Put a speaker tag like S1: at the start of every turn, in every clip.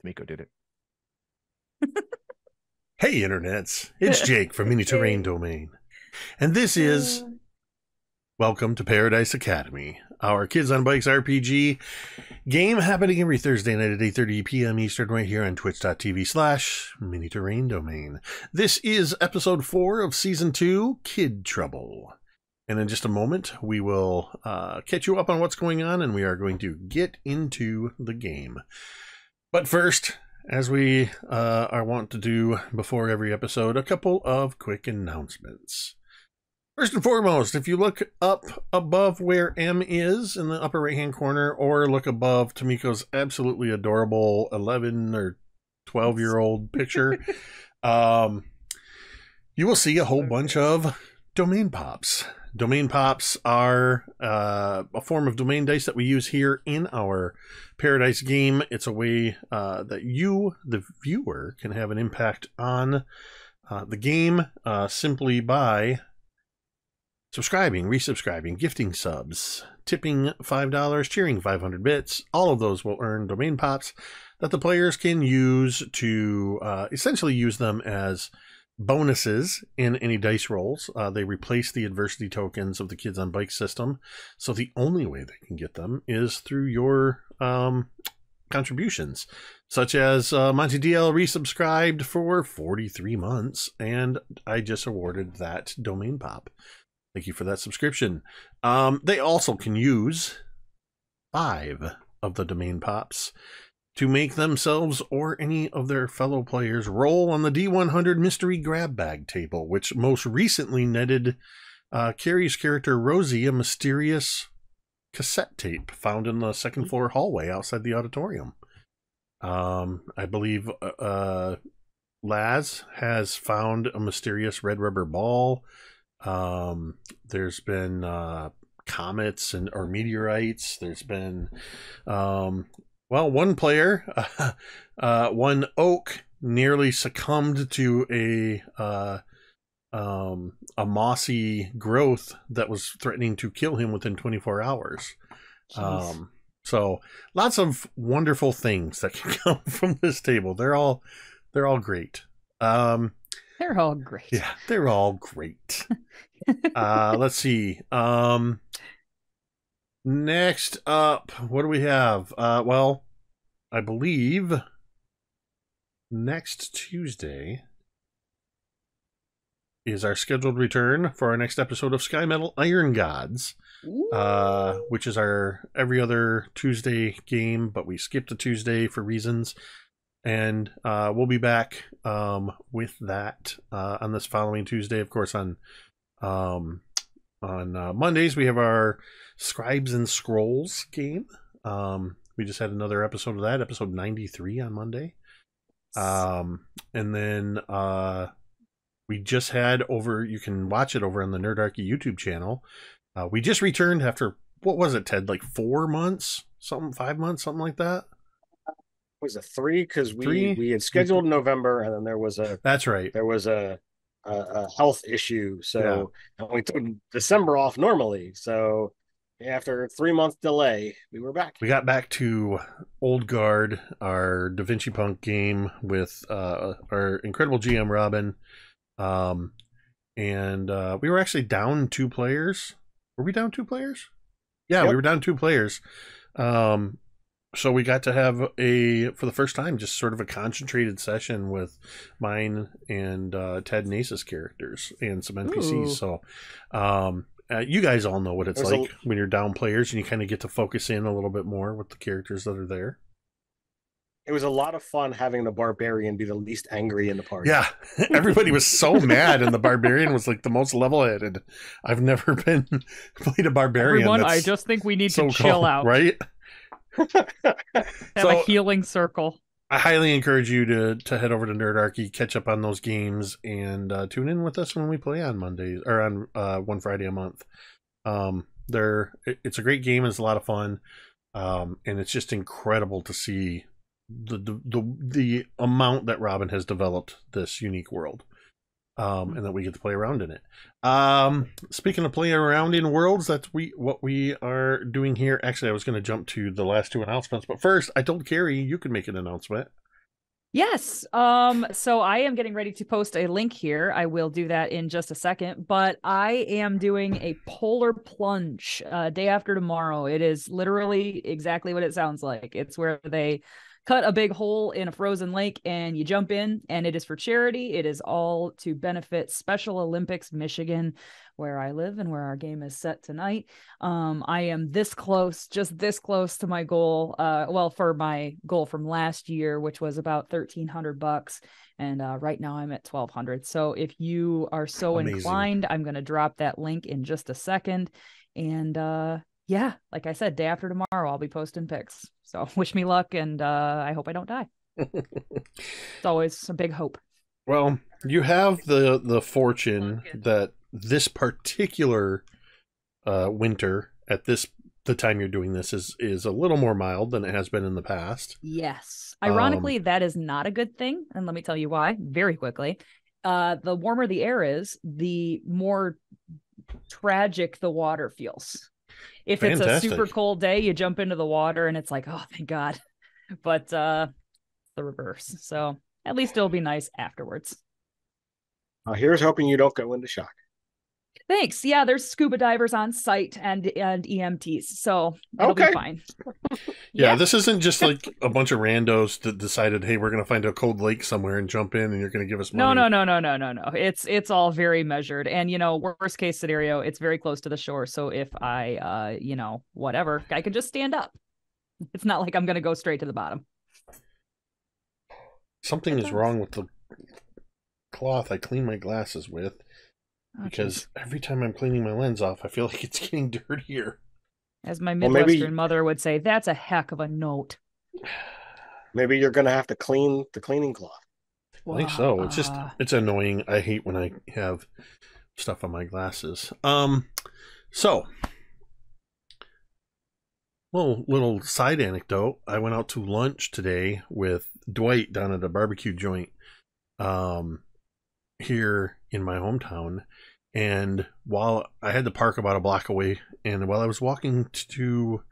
S1: Tamiko did it.
S2: Hey internets, it's Jake from Mini Terrain Domain, and this is Welcome to Paradise Academy, our Kids on Bikes RPG game happening every Thursday night at 8:30 p.m. Eastern right here on twitch.tv/Mini Terrain Domain. This is episode 4 of season 2, Kid Trouble. And in just a moment, we will catch you up on what's going on, and we are going to get into the game. But first, as we are wont to do before every episode, a couple of quick announcements. First and foremost, if you look up above where M is in the upper right-hand corner, or look above Tamiko's absolutely adorable 11 or 12-year-old picture, you will see a whole bunch of domain pops. Domain pops are a form of domain dice that we use here in our Paradise game. It's a way that you, the viewer, can have an impact on the game simply by subscribing, resubscribing, gifting subs, tipping $5, cheering 500 bits. All of those will earn domain pops that the players can use to essentially use them as bonuses in any dice rolls. They replace the adversity tokens of the Kids on Bike system, so the only way they can get them is through your contributions, such as Monty DL resubscribed for 43 months, and I just awarded that domain pop. Thank you for that subscription. They also can use 5 of the domain pops to make themselves or any of their fellow players roll on the D100 mystery grab bag table, which most recently netted Carrie's character Rosie a mysterious cassette tape found in the second floor hallway outside the auditorium. I believe Laz has found a mysterious red rubber ball. There's been comets or meteorites. There's been one player, one oak, nearly succumbed to a mossy growth that was threatening to kill him within 24 hours. So lots of wonderful things that can come from this table. They're all great.
S3: They're all great.
S2: Yeah, they're all great. Let's see. Next up, what do we have? Well, I believe next Tuesday is our scheduled return for our next episode of Sky Metal Iron Gods, which is our every other Tuesday game, but we skipped a Tuesday for reasons. And we'll be back with that on this following Tuesday. Of course, on Mondays, we have our Scribes and Scrolls game. We just had another episode of that, episode 93 on Monday. And then we just had you can watch it over on the Nerdarchy YouTube channel. We just returned after, what was it, Ted? Like 4 months? 5 months, something like that?
S4: Was it 3? Because we had scheduled November, and then there was
S2: that's right.
S4: There was a health issue, so and we took December off normally. So after a 3-month delay, we were back. We
S2: got back to Old Guard, our Da Vinci Punk game with our incredible GM Robin, and we were actually down 2 players. Were we down 2 players? Yeah, we were down 2 players. So we got to have for the first time, just sort of a concentrated session with mine and Ted and Ace's characters and some NPCs. Ooh. So you guys all know what it's like when you're down players and you kind of get to focus in a little bit more with the characters that are there.
S4: It was a lot of fun having the barbarian be the least angry in the party.
S2: Yeah, everybody was so mad, and the barbarian was like the most level-headed. I've never played a barbarian.
S3: Everyone, I just think we need to chill out.
S2: Right?
S3: Have a healing circle.
S2: I highly encourage you to head over to Nerdarchy, catch up on those games, and tune in with us when we play on Mondays or on one Friday a month. It's a great game. It's a lot of fun, and it's just incredible to see the amount that Robin has developed this unique world. And that we get to play around in it. Speaking of playing around in worlds, that's what we are doing here. Actually, I was going to jump to the last 2 announcements, but first, I told Carrie you could make an announcement.
S3: Yes. So I am getting ready to post a link here. I will do that in just a second, but I am doing a polar plunge day after tomorrow. It is literally exactly what it sounds like. It's where they cut a big hole in a frozen lake and you jump in, and it is for charity. It is all to benefit Special Olympics Michigan, where I live and where our game is set tonight. I am this close, just this close to my goal. Well, for my goal from last year, which was about $1,300, and right now I'm at 1,200. So if you are so inclined, I'm going to drop that link in just a second. And yeah, like I said, day after tomorrow, I'll be posting pics. So wish me luck, and I hope I don't die. It's always a big hope.
S2: Well, you have the fortune that this particular winter at the time you're doing this is a little more mild than it has been in the past.
S3: Yes. Ironically, that is not a good thing, and let me tell you why very quickly. The warmer the air is, the more tragic the water feels. If Fantastic. It's a super cold day, you jump into the water and it's like, oh, thank God. But the reverse. So at least it'll be nice afterwards.
S4: Here's hoping you don't go into shock.
S3: Thanks. Yeah, there's scuba divers on site and EMTs, so it'll be fine.
S2: Yeah, this isn't just like a bunch of randos that decided, hey, we're going to find a cold lake somewhere and jump in, and you're going to give us money.
S3: No. It's all very measured, and worst case scenario, it's very close to the shore. So if I, whatever, I could just stand up. It's not like I'm going to go straight to the bottom.
S2: Something is wrong with the cloth I clean my glasses with. Because every time I'm cleaning my lens off, I feel like it's getting dirtier.
S3: As my Midwestern mother would say, that's a heck of a note.
S4: Maybe you're going to have to clean the cleaning cloth.
S2: I think so. It's just, it's annoying. I hate when I have stuff on my glasses. So, little side anecdote. I went out to lunch today with Dwight down at a barbecue joint here in my hometown. And while I had to park about a block away, and while I was walking to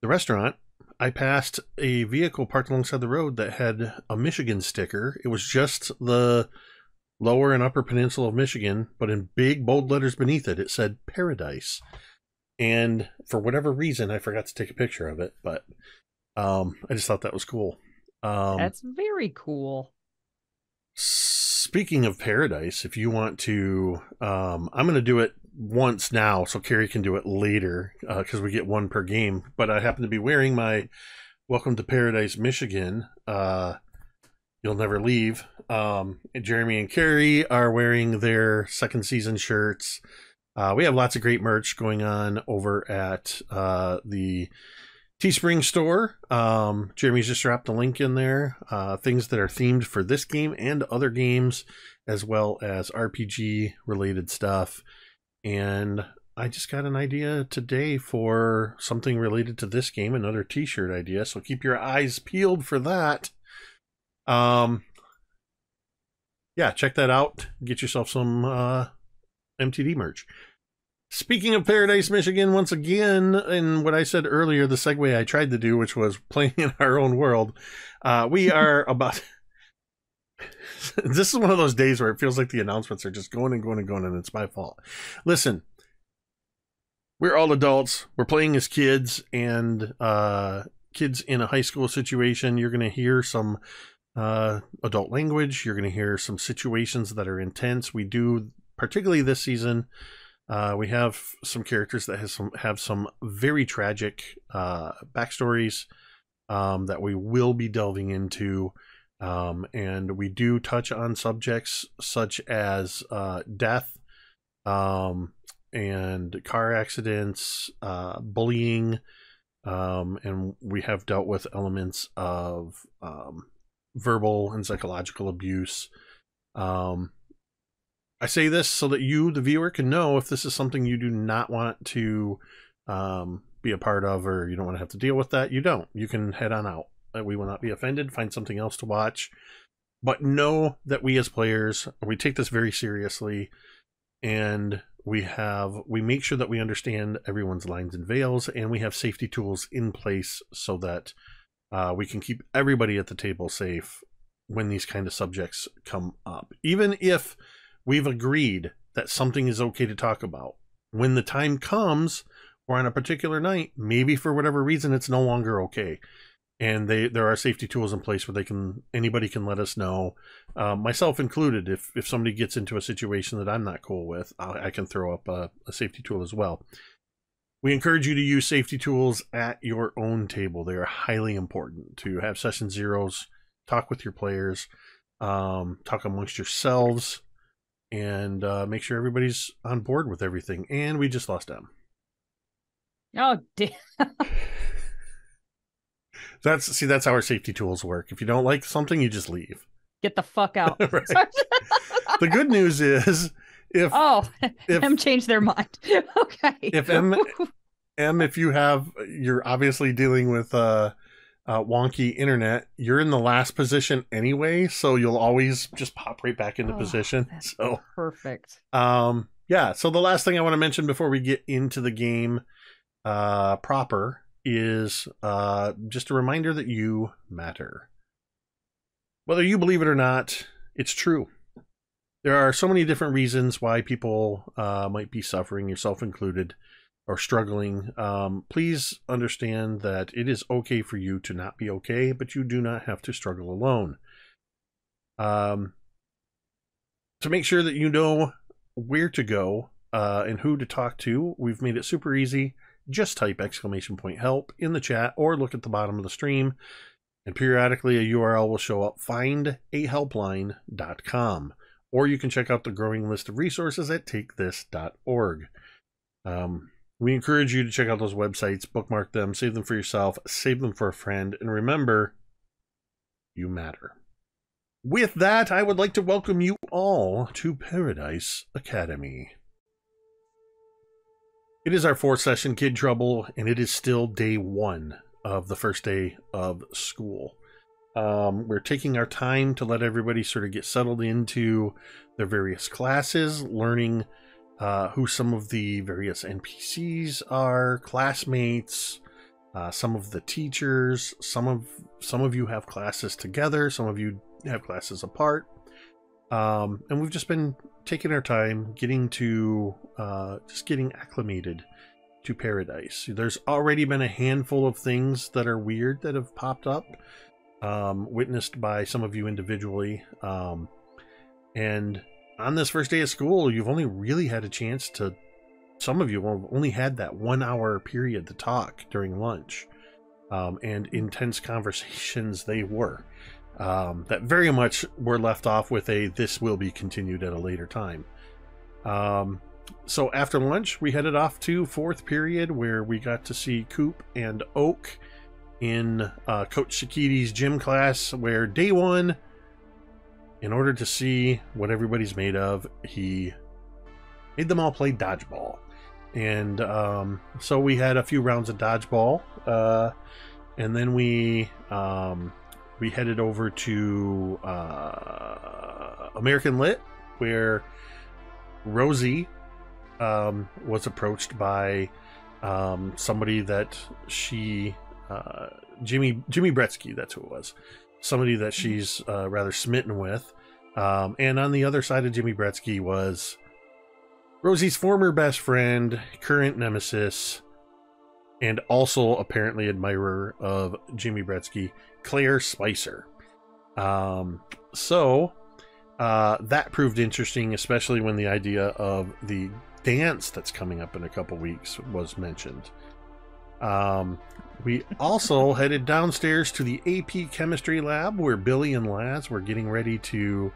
S2: the restaurant, I passed a vehicle parked alongside the road that had a Michigan sticker. It was just the lower and upper peninsula of Michigan, but in big bold letters beneath it, it said Paradise. And for whatever reason, I forgot to take a picture of it, but I just thought that was cool.
S3: That's very cool.
S2: Speaking of Paradise, if you want to, I'm going to do it once now, so Carrie can do it later, because we get one per game. But I happen to be wearing my Welcome to Paradise, Michigan. You'll Never Leave. Jeremy and Carrie are wearing their second season shirts. We have lots of great merch going on over at the Teespring store. Jeremy's just dropped a link in there. Things that are themed for this game and other games, as well as RPG related stuff. And I just got an idea today for something related to this game, another t-shirt idea. So keep your eyes peeled for that. Yeah, check that out. Get yourself some MTD merch. Speaking of Paradise, Michigan, once again, in what I said earlier, the segue I tried to do, which was playing in our own world, we are about... This is one of those days where it feels like the announcements are just going and going and going, and it's my fault. Listen, we're all adults. We're playing as kids, and kids in a high school situation. You're going to hear some adult language. You're going to hear some situations that are intense. We do, particularly this season... we have some characters that have some very tragic backstories that we will be delving into, and we do touch on subjects such as death and car accidents, bullying, and we have dealt with elements of verbal and psychological abuse. I say this so that you, the viewer, can know if this is something you do not want to be a part of, or you don't want to have to deal with that. You don't. You can head on out. We will not be offended. Find something else to watch. But know that we as players, we take this very seriously, and we make sure that we understand everyone's lines and veils, and we have safety tools in place so that we can keep everybody at the table safe when these kind of subjects come up. Even if we've agreed that something is okay to talk about, when the time comes or on a particular night, maybe for whatever reason it's no longer okay. And there are safety tools in place where anybody can let us know, myself included. If somebody gets into a situation that I'm not cool with, I can throw up a safety tool as well. We encourage you to use safety tools at your own table. They are highly important to have session zeros, talk with your players, talk amongst yourselves, and make sure everybody's on board with everything. And we just lost Em.
S3: Oh, damn.
S2: That's how our safety tools work. If you don't like something, you just leave.
S3: Get the fuck out.
S2: Right. The good news is if
S3: Em changed their mind. Okay.
S2: If you're obviously dealing with wonky internet, you're in the last position anyway, so you'll always just pop right back into position. So
S3: perfect.
S2: Yeah, so the last thing I want to mention before we get into the game proper is just a reminder that you matter. Whether you believe it or not, it's true. There are so many different reasons why people might be suffering, yourself included, or struggling. Please understand that it is okay for you to not be okay, but you do not have to struggle alone. To make sure that you know where to go and who to talk to, we've made it super easy. Just type !help in the chat or look at the bottom of the stream, and periodically a URL will show up, findahelpline.com. Or you can check out the growing list of resources at takethis.org. We encourage you to check out those websites, bookmark them, save them for yourself, save them for a friend, and remember, you matter. With that, I would like to welcome you all to Paradise Academy. It is our 4th session, Kid Trouble, and it is still day 1 of the first day of school. We're taking our time to let everybody sort of get settled into their various classes, learning who some of the various NPCs are, classmates, some of the teachers. Some of you have classes together, some of you have classes apart. And we've just been taking our time getting acclimated to Paradise. There's already been a handful of things that are weird that have popped up, witnessed by some of you individually. And on this first day of school, you've only really had a chance to, some of you have only had that 1 hour period to talk during lunch. And intense conversations they were. That very much were left off with this will be continued at a later time. So after lunch, we headed off to 4th period, where we got to see Coop and Oak in Coach Sakiti's gym class, where day 1, in order to see what everybody's made of, he made them all play dodgeball. And so we had a few rounds of dodgeball, and then we headed over to American Lit, where Rosie was approached by somebody that Jimmy Bretsky, that's who it was. Somebody that she's rather smitten with. And on the other side of Jimmy Bretsky was Rosie's former best friend, current nemesis, and also apparently admirer of Jimmy Bretsky, Claire Spicer. So that proved interesting, especially when the idea of the dance that's coming up in a couple weeks was mentioned. We also headed downstairs to the AP Chemistry Lab, where Billy and Laz were getting ready to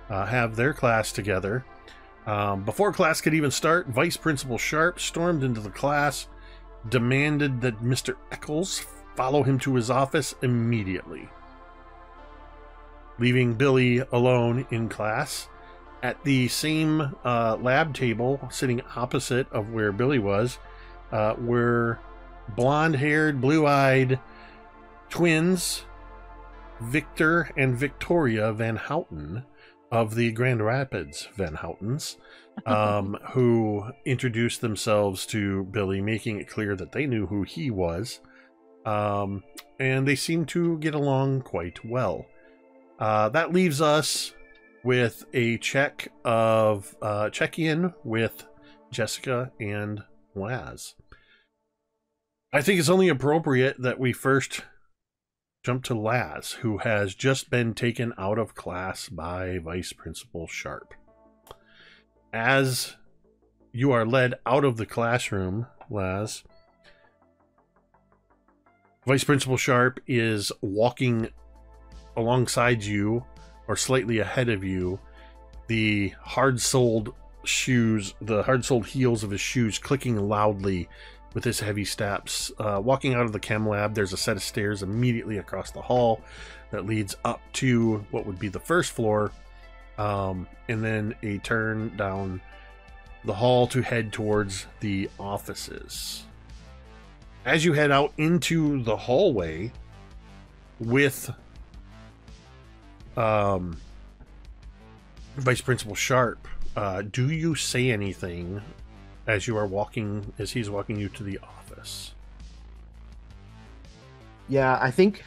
S2: have their class together. Before class could even start, Vice Principal Sharp stormed into the class, demanded that Mr. Eccles follow him to his office immediately. Leaving Billy alone in class, at the same lab table, sitting opposite of where Billy was, were blonde-haired, blue-eyed twins, Victor and Victoria Van Houten of the Grand Rapids Van Houtens, who introduced themselves to Billy, making it clear that they knew who he was. And they seemed to get along quite well. That leaves us with a check-in with Jessica and Laz. I think it's only appropriate that we first jump to Laz, who has just been taken out of class by Vice Principal Sharp. As you are led out of the classroom, Laz, Vice Principal Sharp is walking alongside you, or slightly ahead of you, the hard-soled shoes, the hard-soled heels of his shoes clicking loudly with his heavy steps. Walking out of the chem lab, there's a set of stairs immediately across the hall that leads up to what would be the first floor, and then a turn down the hall to head towards the offices. As you head out into the hallway with Vice Principal Sharp, do you say anything as you are walking, as he's walking you to the office?
S1: Yeah, I think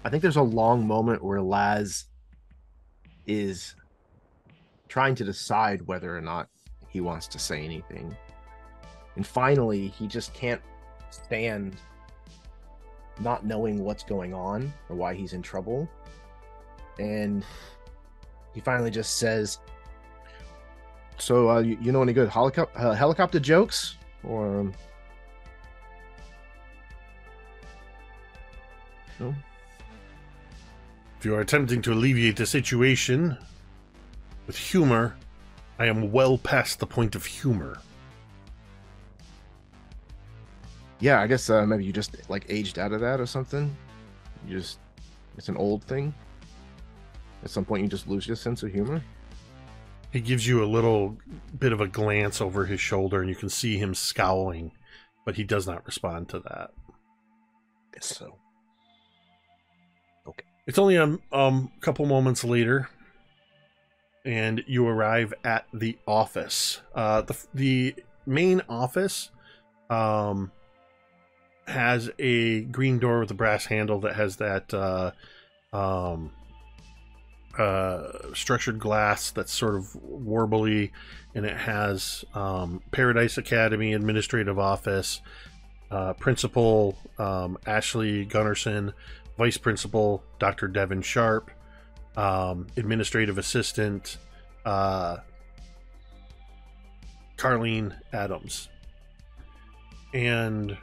S1: there's a long moment where Laz is trying to decide whether or not he wants to say anything. And finally, he just can't stand not knowing what's going on or why he's in trouble. And he finally just says, so, you know any good helicopter jokes? Or, no?
S2: If you are attempting to alleviate the situation with humor, I am well past the point of humor.
S1: Yeah, I guess maybe you just like aged out of that or something. It's an old thing. At some point, you just lose your sense of humor.
S2: He gives you a little bit of a glance over his shoulder, and you can see him scowling, but he does not respond to that.
S1: Guess so. Okay.
S2: It's only a couple moments later, and you arrive at the office. The main office has a green door with a brass handle that has that structured glass that's sort of warbly, and it has Paradise Academy Administrative Office, Principal Ashley Gunnarsson, Vice Principal Dr. Devin Sharp, Administrative Assistant Carlene Adams. And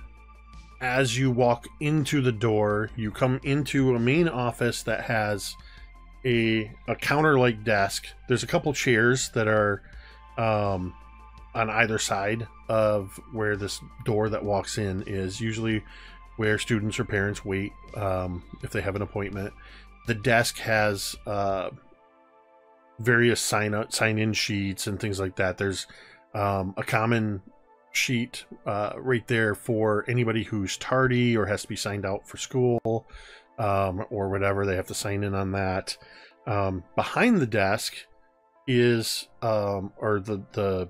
S2: as you walk into the door, you come into a main office that has a counter-like desk. There's a couple chairs that are on either side of where this door that walks in is, usually where students or parents wait if they have an appointment. The desk has various sign-in sheets and things like that. There's a common sheet right there for anybody who's tardy or has to be signed out for school or whatever. They have to sign in on that. Behind the desk is or the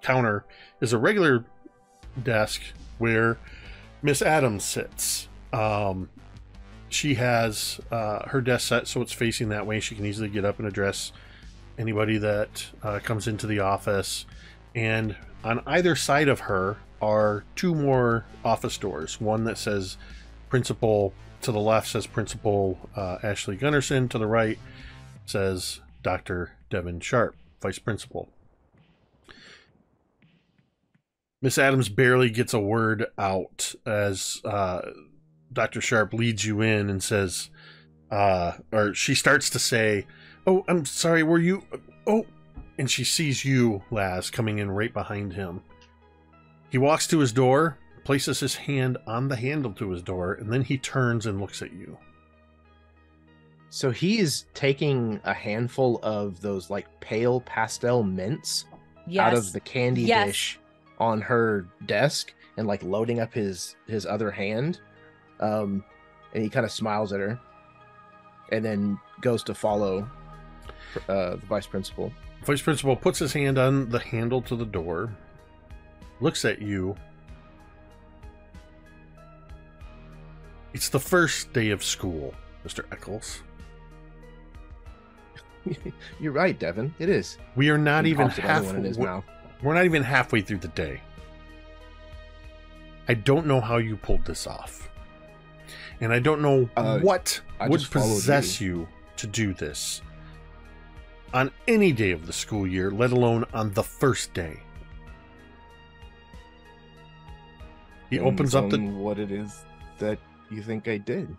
S2: counter is a regular desk where Miss Adams sits. She has her desk set so it's facing that way. She can easily get up and address anybody that comes into the office. And on either side of her are two more office doors. One that says Principal, to the left says Principal Ashley Gunnarsson. To the right says Dr. Devin Sharp, Vice Principal. Miss Adams barely gets a word out as Dr. Sharp leads you in and says, or she starts to say, "Oh, I'm sorry, were you... Oh," and she sees you, Laz, coming in right behind him. He walks to his door, places his hand on the handle to his door, and then he turns and looks at you.
S1: So he is taking a handful of those like pale pastel mints out of the candy dish on her desk and like loading up his other hand. And he kind of smiles at her and then goes to follow the vice principal.
S2: Vice Principal puts his hand on the handle to the door, looks at you. It's the first day of school. Mr. Eccles.
S1: You're right, Devin. It is.
S2: We are not
S1: He
S2: even
S1: pops another one in his mouth.
S2: We're not even halfway through the day. I don't know how you pulled this off. And I don't know what would possess you to do this on any day of the school year, let alone on the first day. He opens up the...
S1: What it is that you think I did.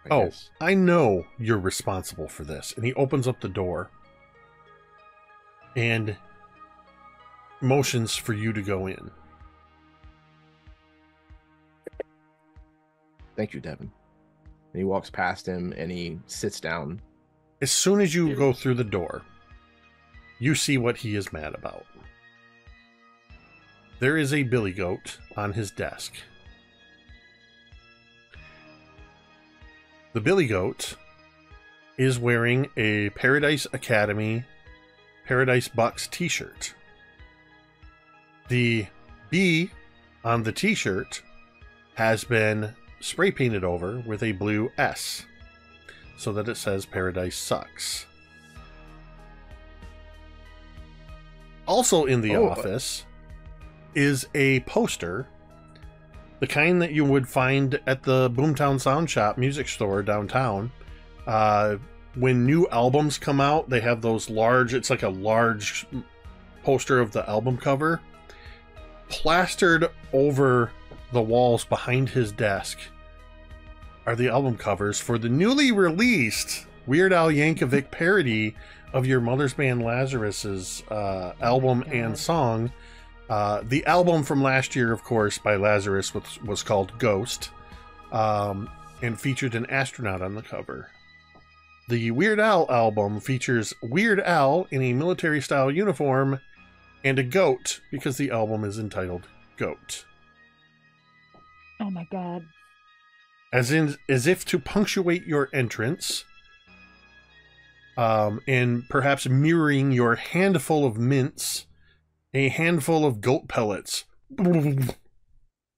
S1: I
S2: Oh,
S1: guess.
S2: I know you're responsible for this. And he opens up the door and motions for you to go in.
S1: Thank you, Devin. And he walks past him and he sits down.
S2: As soon as you go through the door, you see what he is mad about. There is a billy goat on his desk. The billy goat is wearing a Paradise Academy Paradise Bucks t-shirt. The B on the t-shirt has been spray painted over with a blue S so that it says Paradise Sucks. Also in the office is a poster, the kind that you would find at the Boomtown Sound Shop music store downtown. When new albums come out, they have those large, it's like a large poster of the album cover. Plastered over the walls behind his desk are the album covers for the newly released Weird Al Yankovic parody of Your Mother's Band Lazarus's album and song. The album from last year, of course, by Lazarus was called Ghost, and featured an astronaut on the cover. The Weird Al album features Weird Al in a military-style uniform and a goat, because the album is entitled Goat.
S3: Oh my god.
S2: As if to punctuate your entrance, and perhaps mirroring your handful of mints, a handful of goat pellets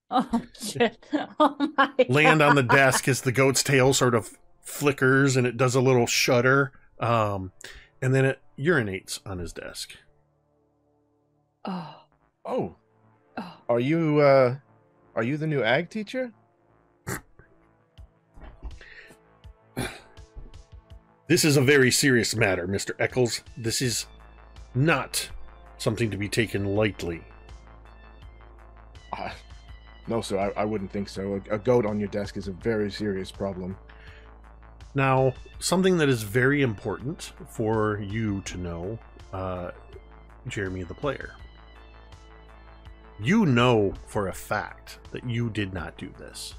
S3: Oh shit. Oh my
S2: land on the desk as the goat's tail sort of flickers and it does a little shudder, and then it urinates on his desk.
S3: Oh.
S1: Oh.
S3: Oh.
S1: Are you the new ag teacher?
S2: This is a very serious matter, Mr. Eccles. This is not something to be taken lightly.
S1: No, sir, I wouldn't think so. A goat on your desk is a very serious problem.
S2: Now, something that is very important for you to know, Jeremy the player. You know for a fact that you did not do this.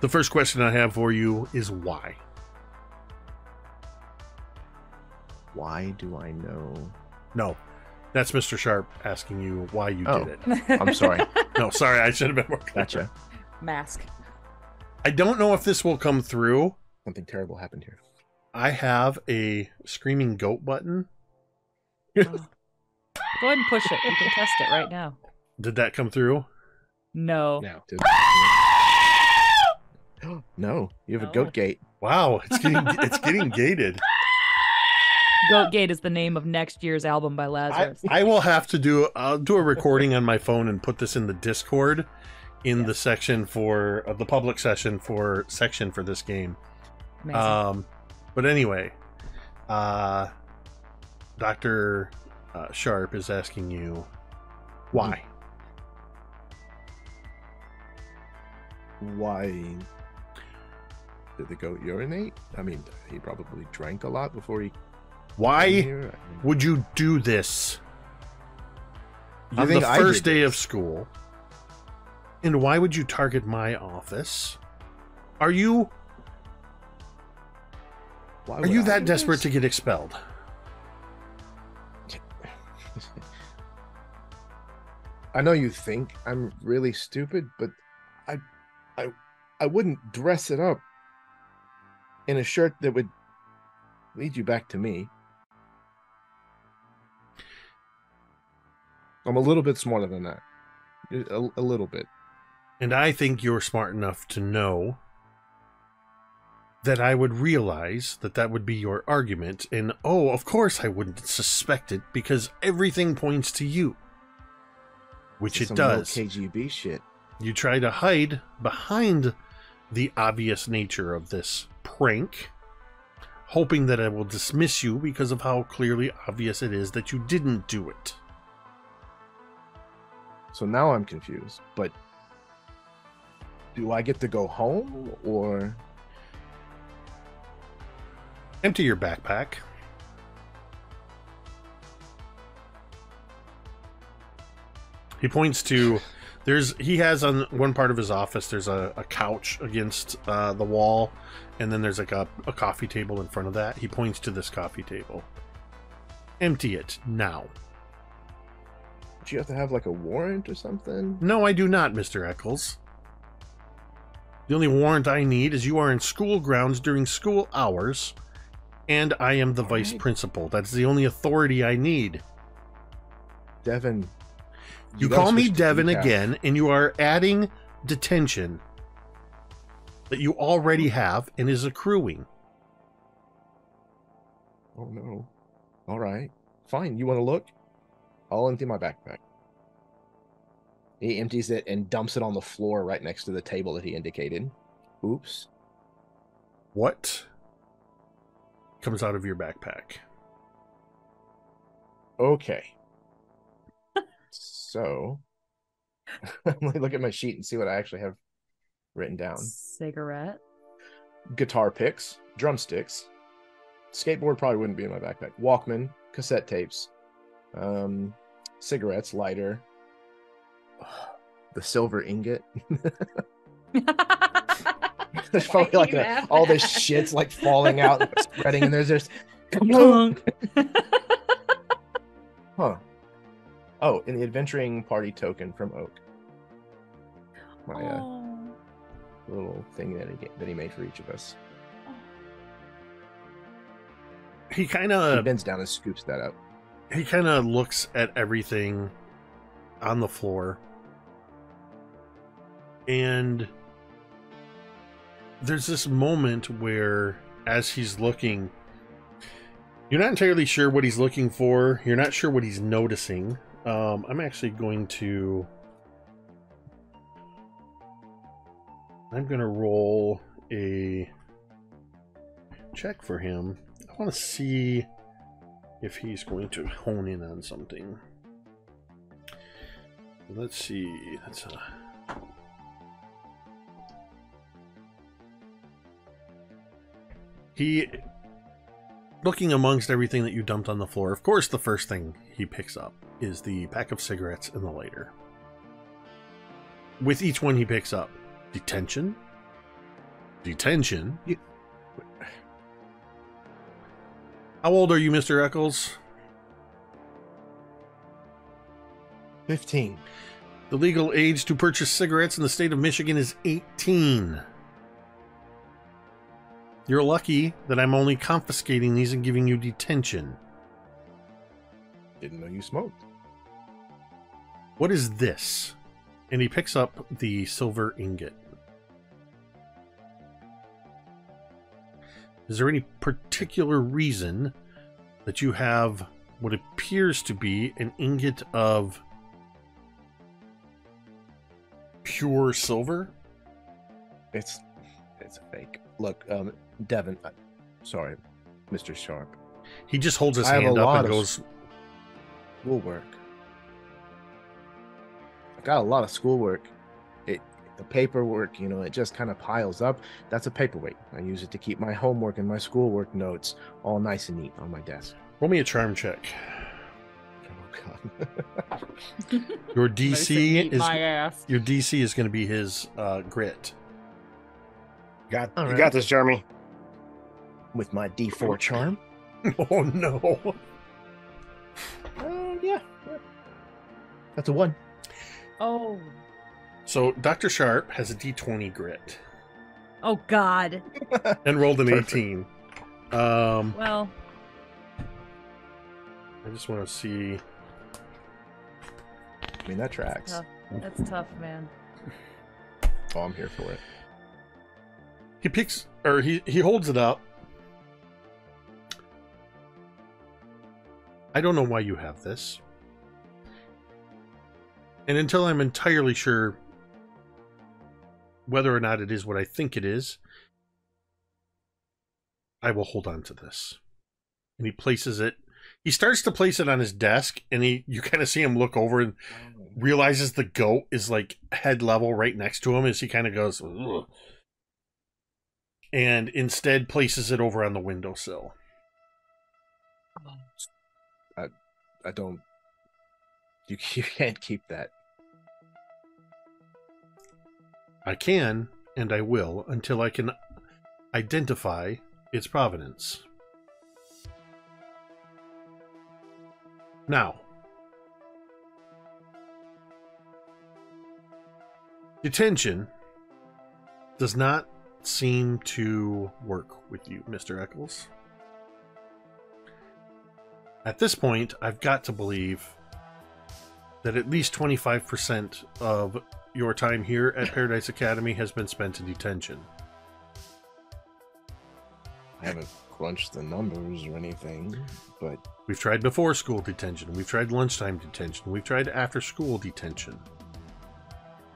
S2: The first question I have for you is why?
S1: Why do I know?
S2: No, that's Mr. Sharp asking you why you did it.
S1: I'm sorry.
S2: No, sorry, I should have been more clear.
S1: Gotcha.
S3: Mask.
S2: I don't know if this will come through.
S1: Something terrible happened here.
S2: I have a screaming goat button.
S3: Oh. Go ahead and push it. You can test it right now.
S2: Did that come through?
S3: No.
S1: No. No, you have a
S3: No.
S1: goat gate.
S2: Wow, it's getting gated.
S3: Goat Gate is the name of next year's album by Lazarus.
S2: I will have to I'll do a recording on my phone and put this in the Discord in the section for the public section for this game.
S3: Amazing.
S2: But anyway, Dr. Sharp is asking you why.
S1: Why did the goat urinate? I mean, he probably drank a lot before he
S2: Why
S1: came here. I mean,
S2: would you do this on the
S1: think I
S2: first
S1: did
S2: day of
S1: this?
S2: school? And why would you target my office? Are you
S1: Why
S2: Are
S1: would
S2: you
S1: I
S2: that
S1: do
S2: desperate
S1: this?
S2: to get expelled?
S1: I know you think I'm really stupid, but I wouldn't dress it up in a shirt that would lead you back to me. I'm a little bit smarter than that. A little bit.
S2: And I think you're smart enough to know that I would realize that that would be your argument. And, oh, of course I wouldn't suspect it because everything points to you. Which it does.
S1: KGB shit.
S2: You try to hide behind the obvious nature of this prank, hoping that I will dismiss you because of how clearly obvious it is that you didn't do it.
S1: So now I'm confused. But do I get to go home or...
S2: Empty your backpack. He points to... He has on one part of his office, there's a couch against the wall, and then there's like a coffee table in front of that. He points to this coffee table. Empty it now.
S1: Do you have to have like a warrant or something?
S2: No, I do not, Mr. Eccles. The only warrant I need is you are in school grounds during school hours, and I am the vice principal. That's the only authority I need.
S1: Devin.
S2: You call me Devin again, and you are adding detention that you already have and is accruing.
S1: Oh, no. All right. Fine. You want to look? I'll empty my backpack. He empties it and dumps it on the floor right next to the table that he indicated. Oops.
S2: What comes out of your backpack?
S1: Okay. So, let me look at my sheet and see what I actually have written down.
S3: Cigarette.
S1: Guitar picks, drumsticks, skateboard probably wouldn't be in my backpack. Walkman, cassette tapes, cigarettes, lighter, the silver ingot. There's probably like all this shit's like falling out and spreading, and there's just huh. Oh, in the adventuring party token from Oak. My little thing that he made for each of us.
S2: He
S1: bends down and scoops that up.
S2: He kind of looks at everything on the floor, and there's this moment where, as he's looking, you're not entirely sure what he's looking for. You're not sure what he's noticing. I'm actually going to... I'm going to roll a check for him. I want to see if he's going to hone in on something. Let's see. That's he... Looking amongst everything that you dumped on the floor, of course the first thing he picks up is the pack of cigarettes and the lighter. With each one he picks up, detention. How old are you, Mr. Eccles?
S1: 15.
S2: The legal age to purchase cigarettes in the state of Michigan is 18. You're lucky that I'm only confiscating these and giving you detention.
S1: Didn't know you smoked.
S2: What is this? And he picks up the silver ingot. Is there any particular reason that you have what appears to be an ingot of pure silver?
S1: It's a fake. Look, Devin, sorry, Mr. Sharp.
S2: He just holds his hand up and goes,
S1: schoolwork. I've got a lot of schoolwork. The paperwork, it just kind of piles up. That's a paperweight. I use it to keep my homework and my schoolwork notes all nice and neat on my desk.
S2: Roll me a charm check.
S1: Oh God.
S2: Your DC is
S3: my ass.
S2: Your DC is going to be his grit.
S4: You got this, Jeremy.
S1: With my D4 charm.
S2: Oh no.
S1: Yeah. That's a 1.
S3: Oh.
S2: So Dr. Sharp has a D20 grit.
S3: Oh God.
S2: And rolled an
S1: Perfect.
S2: 18.
S3: Well.
S2: I just want to see.
S1: I mean, that tracks.
S3: That's tough, man.
S1: Oh, I'm here for it.
S2: He holds it up. I don't know why you have this. And until I'm entirely sure whether or not it is what I think it is, I will hold on to this. And he places it. He starts to place it on his desk, and you kind of see him look over and realizes the goat is like head level right next to him as he kind of goes, ugh, and instead places it over on the windowsill.
S1: I don't. You can't keep that.
S2: I can, and I will, until I can identify its provenance. Now, detention does not seem to work with you, Mr. Eccles. At this point, I've got to believe that at least 25% of your time here at Paradise Academy has been spent in detention.
S1: I haven't crunched the numbers or anything, but
S2: we've tried before school detention. We've tried lunchtime detention. We've tried after school detention.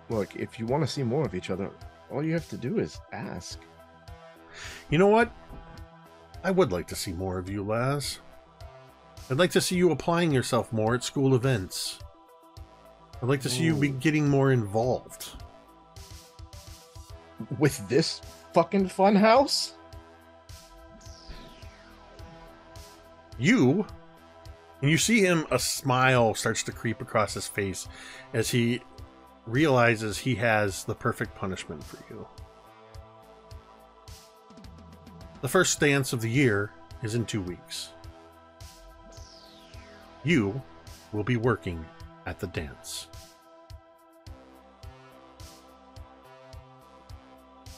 S1: Look, if you want to see more of each other, all you have to do is ask.
S2: You know what? I would like to see more of you, Laz. I'd like to see you applying yourself more at school events. I'd like to see you be getting more involved.
S1: With this fucking fun house?
S2: And you see him, a smile starts to creep across his face as he realizes he has the perfect punishment for you. The first dance of the year is in 2 weeks. You will be working at the dance.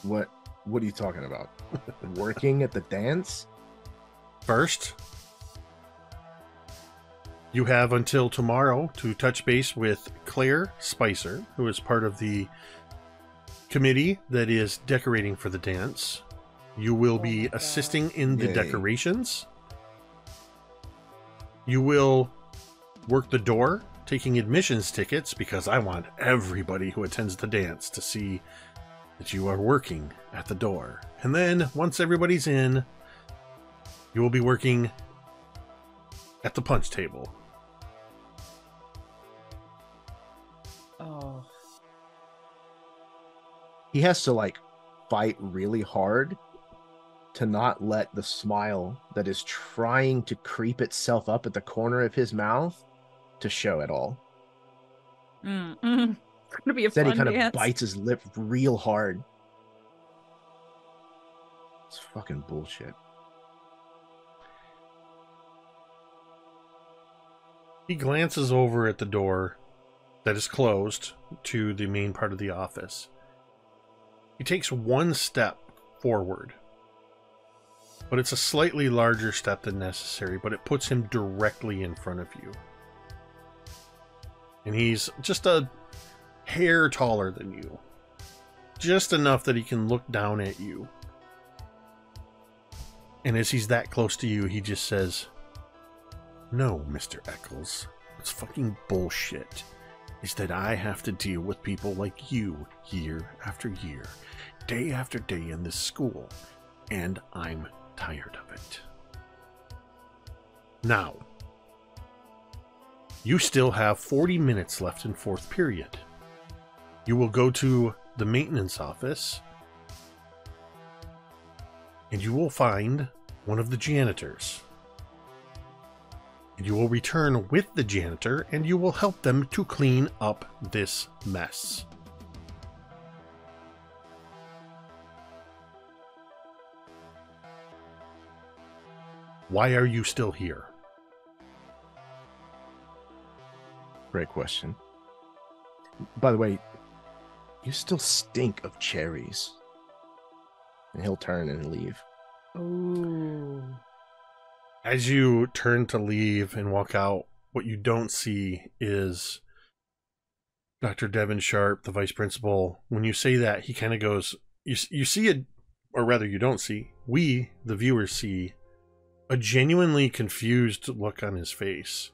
S1: What are you talking about? Working at the dance?
S2: First, you have until tomorrow to touch base with Claire Spicer, who is part of the committee that is decorating for the dance. You will be assisting in the decorations. You will work the door, taking admissions tickets, because I want everybody who attends the dance to see that you are working at the door. And then, once everybody's in, you will be working at the punch table.
S3: Oh.
S1: He has to, like, fight really hard to not let the smile that is trying to creep itself up at the corner of his mouth to show at all.
S3: It's gonna be a
S1: Instead,
S3: fun
S1: he kind
S3: dance.
S1: of bites his lip real hard. It's fucking bullshit.
S2: He glances over at the door that is closed to the main part of the office. He takes one step forward, but it's a slightly larger step than necessary, but it puts him directly in front of you. And he's just a hair taller than you. Just enough that he can look down at you. And as he's that close to you, he just says, "No, Mr. Eccles, what's fucking bullshit is that I have to deal with people like you year after year, day after day in this school, and I'm tired of it. Now, you still have 40 minutes left in fourth period. You will go to the maintenance office, and you will find one of the janitors. And you will return with the janitor, and you will help them to clean up this mess." Why are you still here?
S1: Great question. By the way, you still stink of cherries. And he'll turn and leave.
S3: Ooh.
S2: As you turn to leave and walk out, what you don't see is Dr. Devin Sharp, the vice principal, when you say that, he kind of goes, you see it, or rather you don't see, we, the viewers, see a genuinely confused look on his face.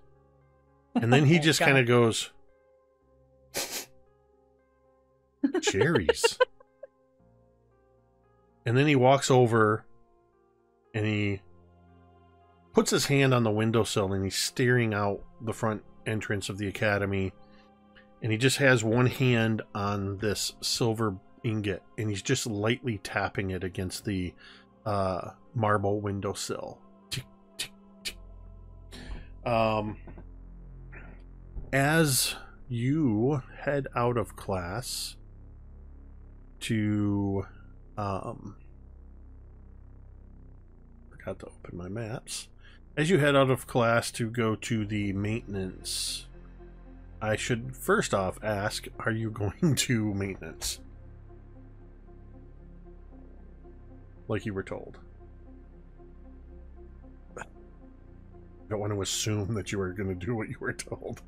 S2: And then he just kind of goes, cherries. And then he walks over and he puts his hand on the windowsill and he's staring out the front entrance of the academy. And he just has one hand on this silver ingot and he's just lightly tapping it against the marble windowsill. Tick, tick, tick. As you head out of class to forgot to open my maps. As you head out of class to go to the maintenance, I should first off ask, are you going to maintenance? Like you were told. I don't want to assume that you are going to do what you were told.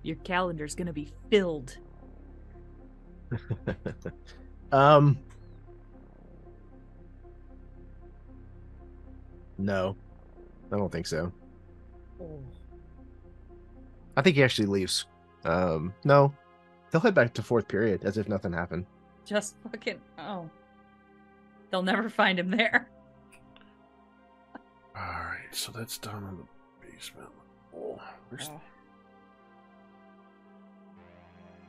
S3: Your calendar's gonna be filled.
S1: No, I don't think so.
S3: Oh.
S1: I think he actually leaves. No, they'll head back to fourth period as if nothing happened.
S3: Just fucking, oh. They'll never find him there.
S2: Alright, so that's down in the basement. Oh, where's...
S3: Oh.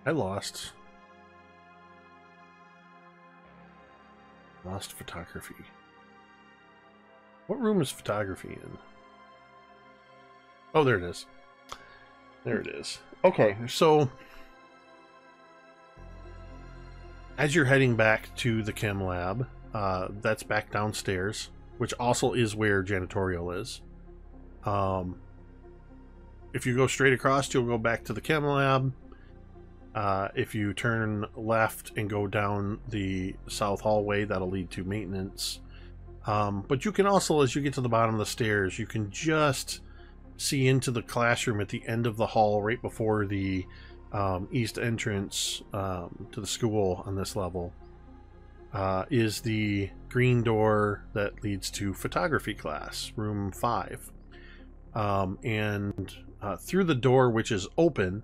S2: I lost photography. What room is photography in? Oh, there it is. There it is. Okay, so as you're heading back to the chem lab, that's back downstairs, which also is where janitorial is. If you go straight across, you'll go back to the chem lab. If you turn left and go down the south hallway, that'll lead to maintenance. But you can also, as you get to the bottom of the stairs, you can just see into the classroom at the end of the hall right before the east entrance to the school on this level is the green door that leads to photography class, room 5. And through the door, which is open,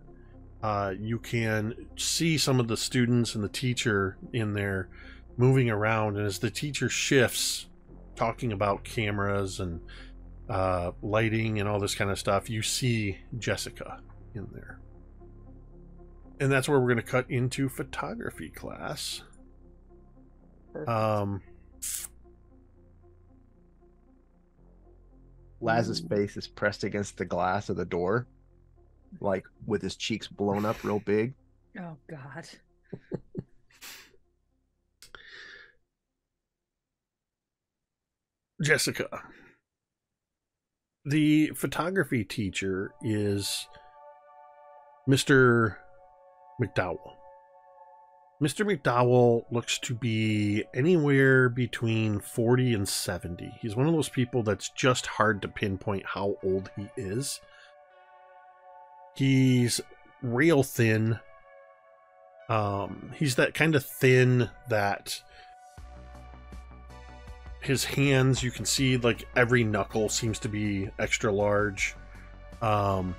S2: you can see some of the students and the teacher in there moving around. And as the teacher shifts, talking about cameras and lighting and all this kind of stuff, you see Jessica in there. And that's where we're going to cut into photography class.
S1: Laz's face is pressed against the glass of the door, like with his cheeks blown up real big.
S3: Oh, God.
S2: Jessica. The photography teacher is Mr. McDowell. Mr. McDowell looks to be anywhere between 40 and 70. He's one of those people that's just hard to pinpoint how old he is. He's rail thin. He's that kind of thin that his hands, you can see like every knuckle seems to be extra large. And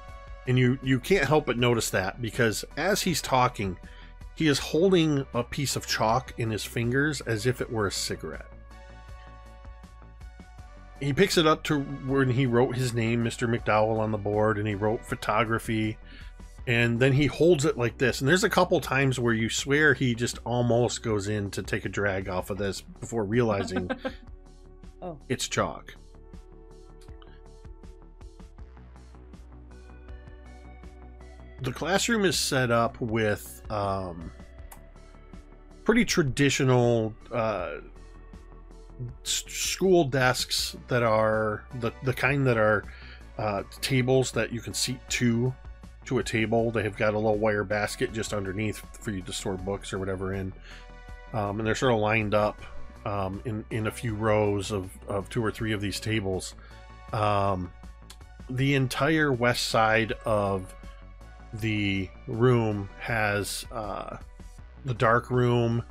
S2: you can't help but notice that because as he's talking, he is holding a piece of chalk in his fingers as if it were a cigarette. He picks it up to when he wrote his name, Mr. McDowell, on the board, and he wrote photography. And then he holds it like this. And there's a couple times where you swear he just almost goes in to take a drag off of this before realizing
S3: Oh.
S2: It's chalk. The classroom is set up with pretty traditional school desks that are the kind that are tables that you can seat to a table. They have got a little wire basket just underneath for you to store books or whatever in, and they're sort of lined up in a few rows of 2 or 3 of these tables. The entire west side of the room has the dark room,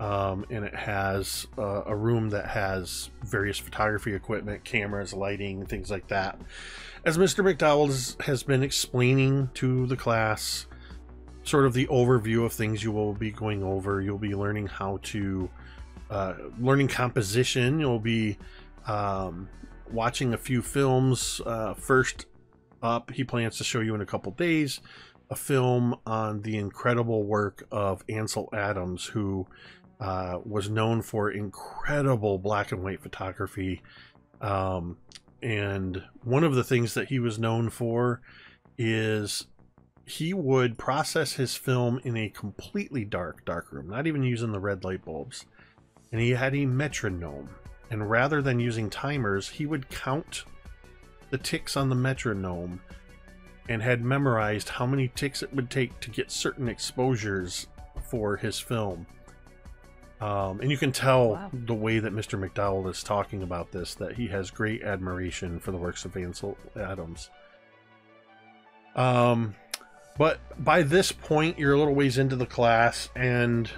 S2: and it has a room that has various photography equipment, cameras, lighting, things like that. As Mr. McDowell has been explaining to the class sort of the overview of things you will be going over, you'll be learning how to learning composition. You'll be watching a few films. First up, he plans to show you in a couple days a film on the incredible work of Ansel Adams, who was known for incredible black and white photography. And one of the things that he was known for is he would process his film in a completely dark room, not even using the red light bulbs. And he had a metronome. And rather than using timers, he would count the ticks on the metronome and had memorized how many ticks it would take to get certain exposures for his film. And you can tell the way that Mr. McDowell is talking about this, that he has great admiration for the works of Ansel Adams. But by this point, you're a little ways into the class, and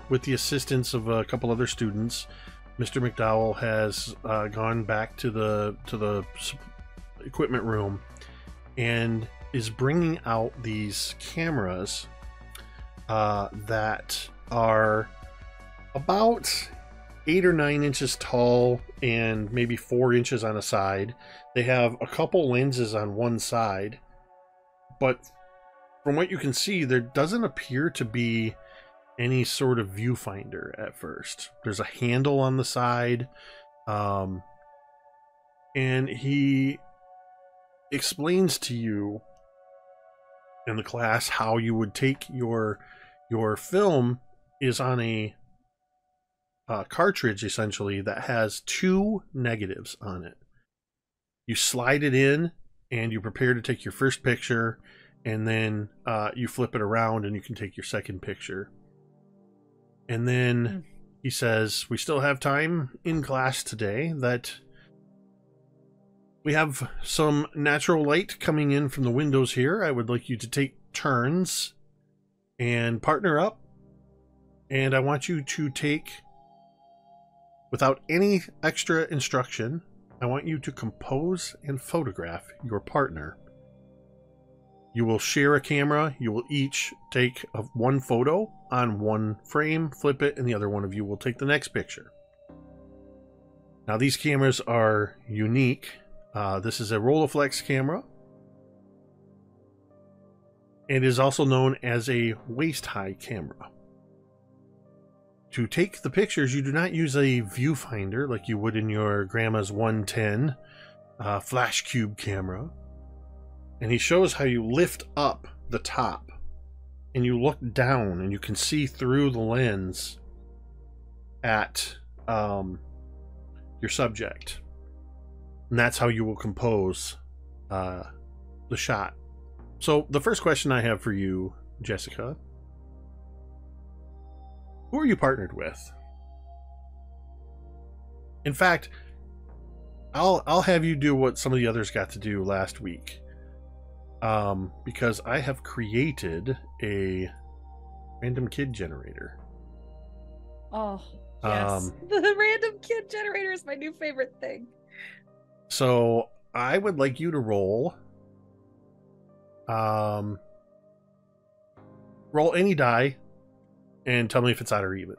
S2: with the assistance of a couple other students, Mr. McDowell has gone back to the equipment room and is bringing out these cameras that are about 8 or 9 inches tall and maybe 4 inches on a side. They have a couple lenses on one side, but from what you can see, there doesn't appear to be any sort of viewfinder at first. There's a handle on the side, and he explains to you in the class how you would take your film is on a cartridge, essentially, that has 2 negatives on it. You slide it in and you prepare to take your first picture, and then you flip it around and you can take your second picture. And then he says, we still have time in class today, that we have some natural light coming in from the windows here. I would like you to take turns and partner up, and I want you to take, without any extra instruction, I want you to compose and photograph your partner. You will share a camera. You will each take one photo on one frame, flip it, and the other one of you will take the next picture. Now, these cameras are unique. This is a Rolleiflex camera. It is also known as a waist-high camera. To take the pictures, you do not use a viewfinder like you would in your grandma's 110 flash cube camera. And he shows how you lift up the top and you look down and you can see through the lens at your subject. And that's how you will compose the shot. So the first question I have for you, Jessica, who are you partnered with? In fact, I'll have you do what some of the others got to do last week. Because I have created a random kid generator.
S3: Oh, yes. The random kid generator is my new favorite thing.
S2: So I would like you to roll any die and tell me if it's odd or even.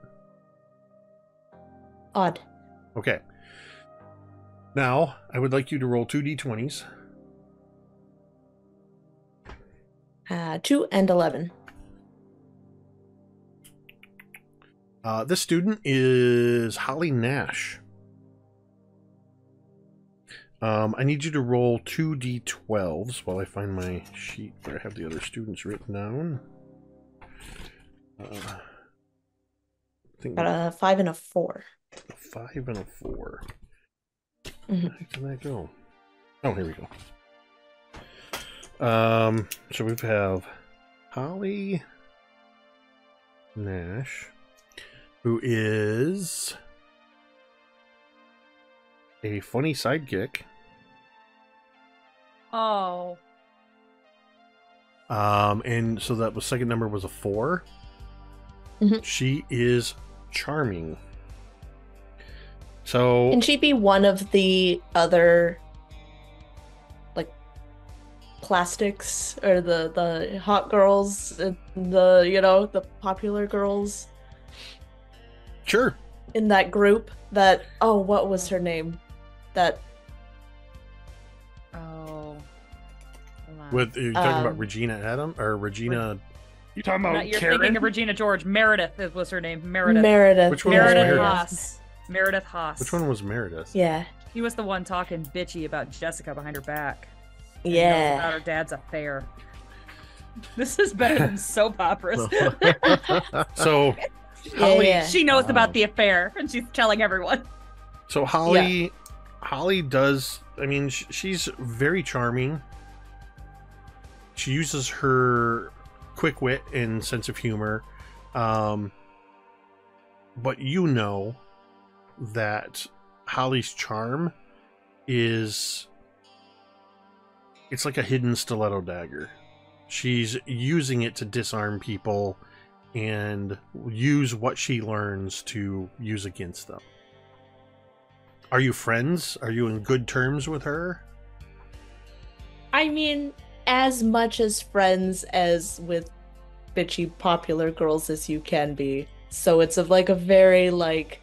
S5: Odd.
S2: Okay. Now, I would like you to roll 2 d20s.
S5: 2 and 11.
S2: This student is Holly Nash. I need you to roll 2 d12s while I find my sheet where I have the other students written down. I think
S5: Got a 5 and a 4.
S2: a 5 and a 4.
S5: Mm-hmm.
S2: Where can that go? Oh, here we go. So we have Holly Nash, who is a funny sidekick.
S3: Oh.
S2: And so that was second number was a 4.
S5: Mhm.
S2: She is charming. So
S5: Can she be one of the other, like, plastics or the hot girls, the popular girls
S2: sure.
S5: in that group? That what was her name? That
S3: Oh. Hold on.
S2: With you're talking about
S5: Um,
S2: Regina Adam or Regina?
S4: You talking
S3: No,
S4: about
S3: you're
S4: Karen?
S3: thinking of Regina George. Meredith was her name. Meredith.
S5: Meredith.
S2: Which one was
S3: Meredith
S2: Meredith?
S3: Haas. Meredith Haas.
S2: Which one was Meredith?
S5: Yeah.
S3: He was the one talking bitchy about Jessica behind her back. And knows
S5: Yeah.
S3: about her dad's affair. This is better than soap operas.
S2: So Holly,
S5: Yeah.
S3: She knows about the affair, and she's telling everyone.
S2: so Holly does. I mean, she's very charming. She uses her quick wit and sense of humor, but you know that Holly's charm is it's like a hidden stiletto dagger. She's using it to disarm people and use what she learns to use against them. Are you friends? Are you in good terms with her?
S5: I mean, as much as friends as with bitchy popular girls as you can be. So it's of like a very like,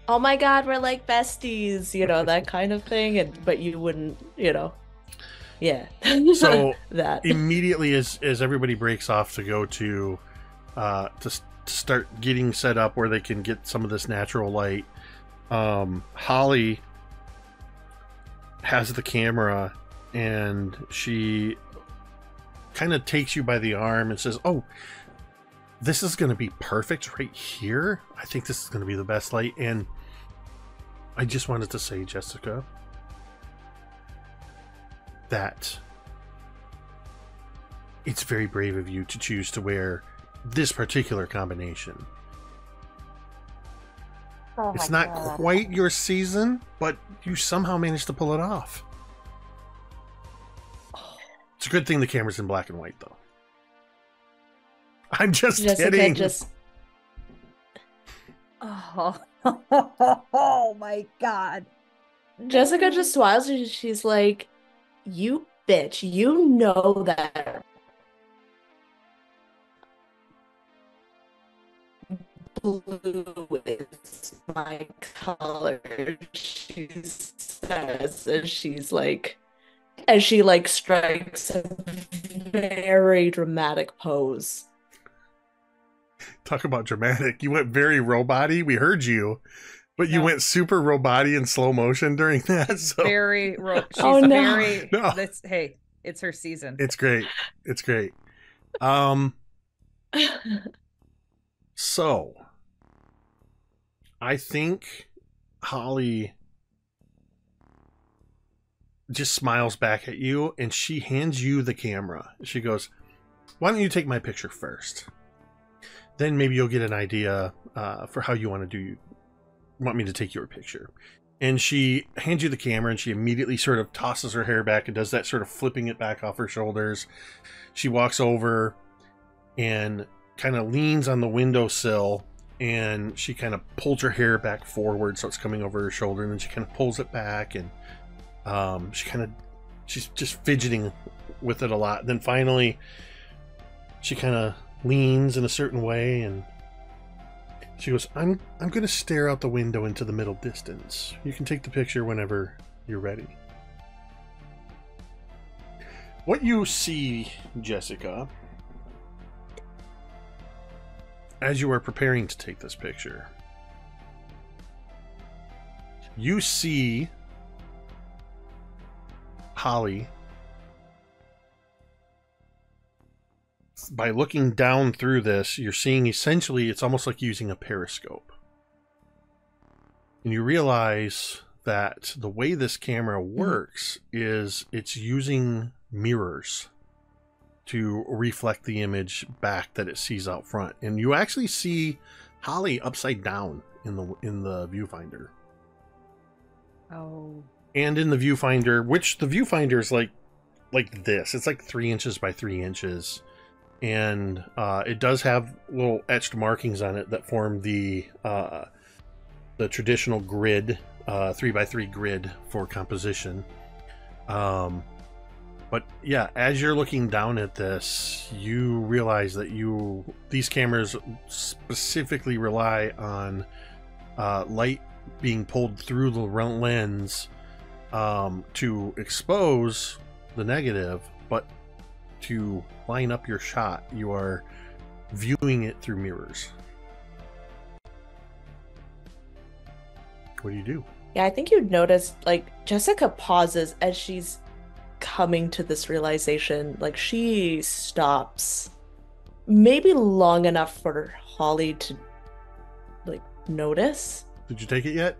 S5: oh my god, we're like besties, that kind of thing. But you wouldn't, yeah.
S2: So
S5: that
S2: immediately as everybody breaks off to go to start getting set up where they can get some of this natural light, Holly has the camera and she kind of takes you by the arm and says, oh, this is going to be perfect right here. I think this is going to be the best light. And I just wanted to say, Jessica, that it's very brave of you to choose to wear this particular combination. It's not quite your season, but you somehow managed to pull it off. It's a good thing the camera's in black and white, though. I'm just
S5: Jessica
S2: kidding.
S5: just
S3: Oh my god.
S5: Jessica just smiles and she's like, you bitch, you know that blue is my color, she says, and she strikes a very dramatic pose.
S2: Talk about dramatic. You went very robot-y. We heard you, but you went super robot-y in slow motion during that. So.
S3: Very she's
S5: Oh, no.
S3: very
S2: No.
S3: Hey, it's her season.
S2: It's great. It's great. So I think Holly just smiles back at you and she hands you the camera. She goes, why don't you take my picture first? Then maybe you'll get an idea for how you want me to take your picture. And she hands you the camera and she immediately sort of tosses her hair back and does that sort of flipping it back off her shoulders. She walks over and kind of leans on the windowsill and she kind of pulls her hair back forward so it's coming over her shoulder, and then she kind of pulls it back and she's just fidgeting with it a lot. And then finally she kind of leans in a certain way and she goes, I'm going to stare out the window into the middle distance. You can take the picture whenever you're ready. What you see, Jessica, as you are preparing to take this picture, you see Holly, by looking down through this, you're seeing essentially it's almost like using a periscope. And you realize that the way this camera works is it's using mirrors to reflect the image back that it sees out front. And you actually see Holly upside down in the viewfinder.
S3: Oh.
S2: And in the viewfinder, which the viewfinder is like like this. It's like 3 inches by 3 inches. And it does have little etched markings on it that form the traditional grid, 3x3 grid for composition. But yeah, as you're looking down at this, you realize that these cameras specifically rely on light being pulled through the lens to expose the negative, but to line up your shot, you are viewing it through mirrors. What do you do?
S5: Yeah, I think you'd notice, like, Jessica pauses as she's coming to this realization. Like, she stops maybe long enough for Holly to, like, notice.
S2: Did you take it yet?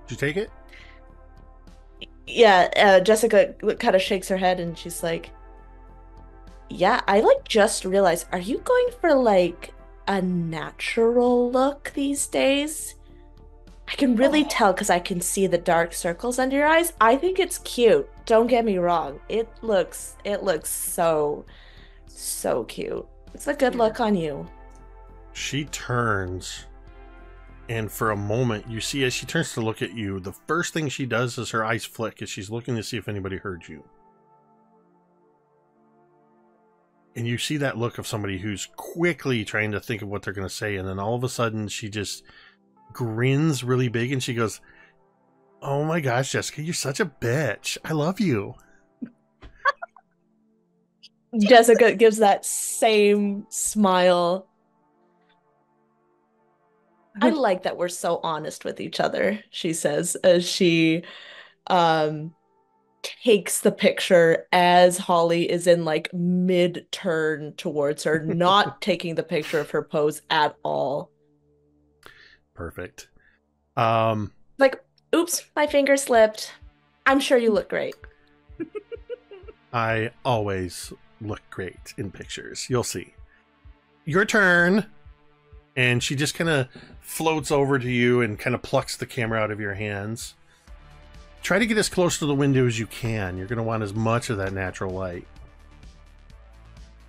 S2: Did you take it?
S5: Yeah, Jessica kind of shakes her head and she's like, yeah, I, like, just realized, are you going for, like, a natural look these days? I can really tell because I can see the dark circles under your eyes. I think it's cute. Don't get me wrong. It looks so cute. It's a good look on you.
S2: She turns, and for a moment, you see as she turns to look at you, the first thing she does is her eyes flick as she's looking to see if anybody heard you. And you see that look of somebody who's quickly trying to think of what they're going to say, and then all of a sudden she just grins really big and she goes, "Oh my gosh, Jessica, you're such a bitch. I love you."
S5: Jessica gives that same smile. I like that we're so honest with each other, she says, as she takes the picture as Holly is in, like, mid-turn towards her, not taking the picture of her pose at all.
S2: Perfect.
S5: Like, oops, my finger slipped. I'm sure you look great.
S2: I always look great in pictures. You'll see. Your turn. And she just kind of floats over to you and kind of plucks the camera out of your hands. Try to get as close to the window as you can. You're going to want as much of that natural light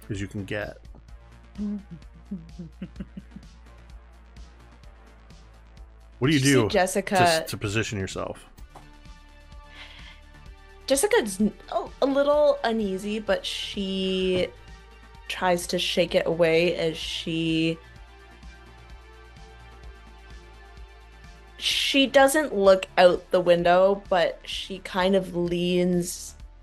S2: as you can get. What do you do
S5: Jessica
S2: to position yourself?
S5: Jessica's a little uneasy, but she tries to shake it away as she doesn't look out the window, but she kind of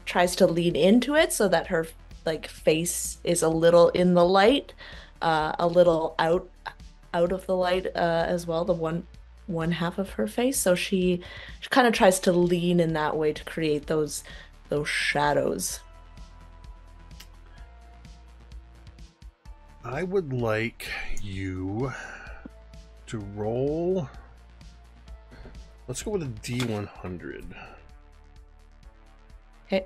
S5: tries to lean into it so that her, like, face is a little in the light, a little out of the light as well, the one half of her face. So she kind of tries to lean in that way to create those shadows.
S2: I would like you to roll. Let's go with a D100.
S5: Okay.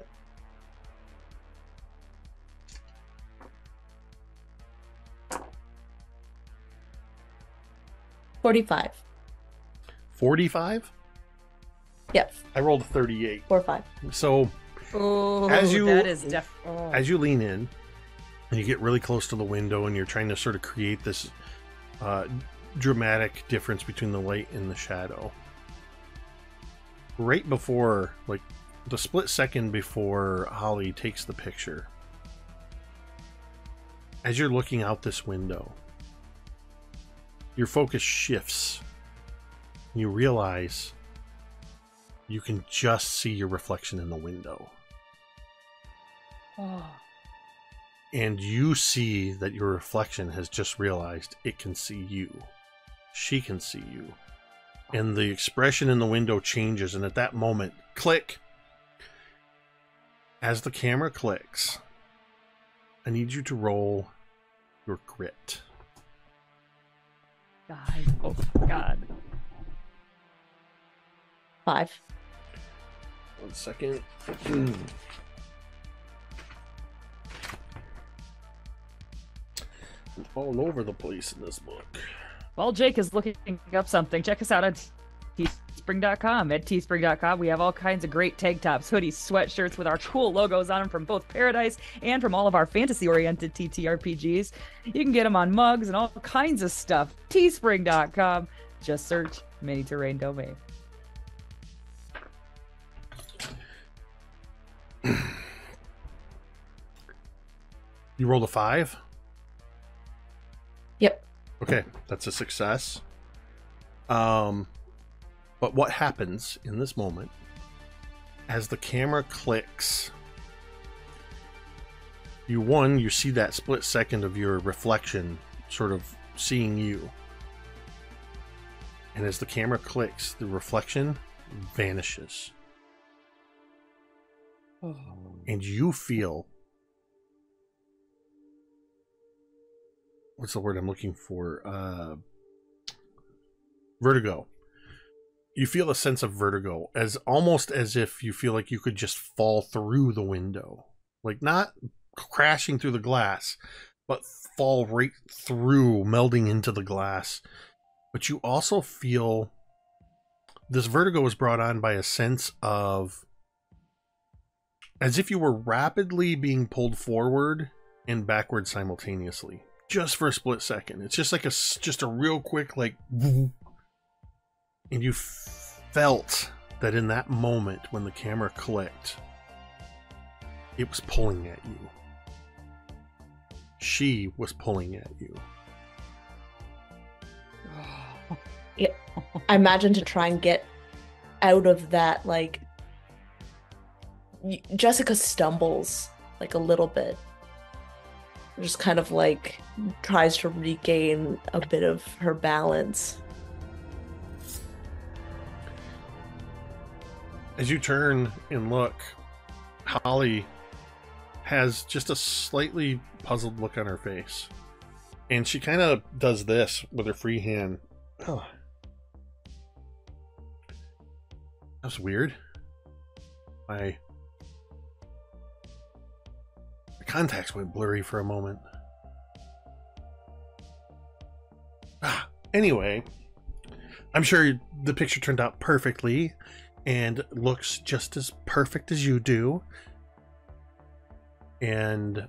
S5: $45.
S2: 45?
S5: Yes.
S2: I rolled a 38.
S5: 45.
S2: So
S3: Oh,
S2: as you
S3: that is
S2: as you lean in and you get really close to the window and you're trying to sort of create this dramatic difference between the light and the shadow. Right before, like, the split second before Holly takes the picture, as you're looking out this window, your focus shifts. You realize you can just see your reflection in the window.
S3: Oh.
S2: And you see that your reflection has just realized it can see you. She can see you. And the expression in the window changes, and at that moment, click. As the camera clicks, I need you to roll your grit.
S3: God. Oh, God.
S5: 5.
S2: 1 second. I'm all over the place in this book.
S3: While Jake is looking up something, check us out on teespring.com. At teespring.com, we have all kinds of great tank tops, hoodies, sweatshirts with our cool logos on them from both Paradise and from all of our fantasy-oriented TTRPGs. You can get them on mugs and all kinds of stuff. Teespring.com. Just search Mini Terrain Domain.
S2: You rolled a 5?
S5: Yep.
S2: Okay, that's a success. But what happens in this moment as the camera clicks? You see that split second of your reflection sort of seeing you. And as the camera clicks, the reflection vanishes. And you feel, what's the word I'm looking for? Vertigo. You feel a sense of vertigo, as almost as if you feel like you could just fall through the window. Like not crashing through the glass, but fall right through, melding into the glass. But you also feel this vertigo is brought on by a sense of as if you were rapidly being pulled forward and backward simultaneously, just for a split second. It's just like just a real quick, like, and you felt that in that moment when the camera clicked, it was pulling at you. She was pulling at you.
S5: Yeah. I imagine to try and get out of that, like, Jessica stumbles like a little bit. Just kind of like tries to regain a bit of her balance.
S2: As you turn and look, Holly has just a slightly puzzled look on her face. And she kind of does this with her free hand. Oh. That's weird. My contacts went blurry for a moment. Anyway, I'm sure the picture turned out perfectly and looks just as perfect as you do. And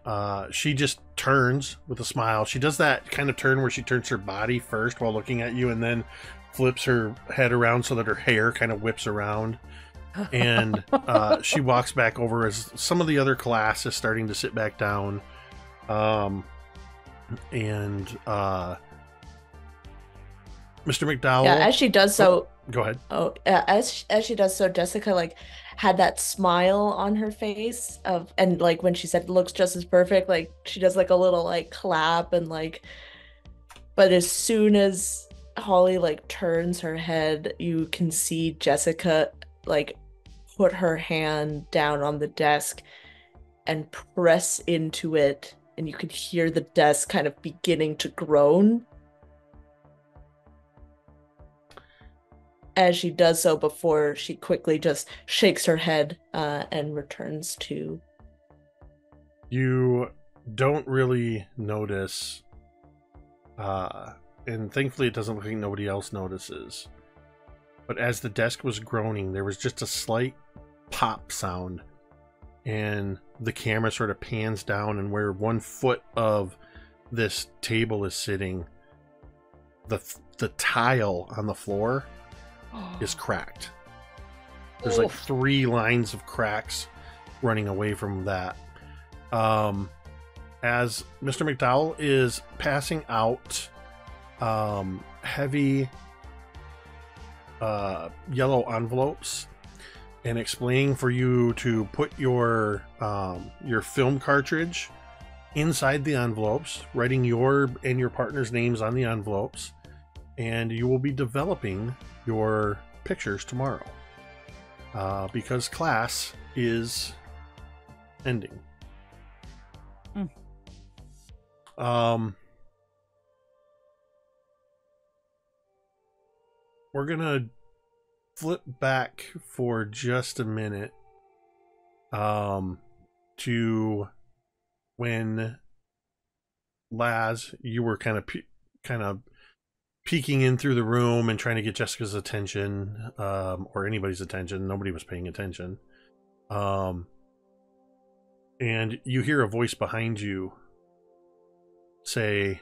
S2: she just turns with a smile. She does that kind of turn where she turns her body first while looking at you and then flips her head around so that her hair kind of whips around. And she walks back over as some of the other class is starting to sit back down. And Mr. McDowell.
S5: Yeah, as she does so.
S2: Go ahead.
S5: Oh, as she does so, Jessica like had that smile on her face of, and like when she said it looks just as perfect, like she does like a little like clap and like. But as soon as Holly like turns her head, you can see Jessica like put her hand down on the desk and press into it, and you could hear the desk kind of beginning to groan as she does so before she quickly just shakes her head and returns to.
S2: You don't really notice, and thankfully it doesn't look like nobody else notices. But as the desk was groaning, there was just a slight pop sound, and the camera sort of pans down, and where 1 foot of this table is sitting, the tile on the floor is cracked. There's like 3 lines of cracks running away from that. As Mr. McDowell is passing out heavy yellow envelopes and explaining for you to put your film cartridge inside the envelopes, writing your and your partner's names on the envelopes, and you will be developing your pictures tomorrow because class is ending. We're gonna flip back for just a minute to when Laz, you were kind of peeking in through the room and trying to get Jessica's attention, or anybody's attention. Nobody was paying attention. And you hear a voice behind you say,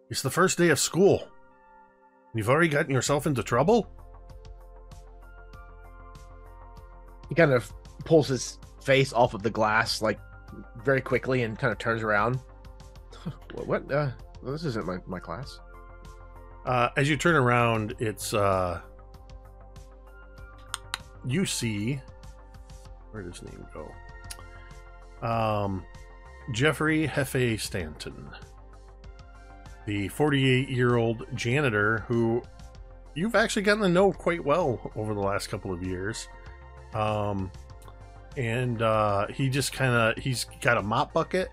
S2: "It's the first day of school. You've already gotten yourself into trouble?"
S1: He kind of pulls his face off of the glass, like, very quickly, and kind of turns around. What? This isn't my class.
S2: As you turn around, it's you see, where does his name go? Jeffrey Hefe Stanton, the 48-year-old janitor who you've actually gotten to know quite well over the last couple of years. He just he's got a mop bucket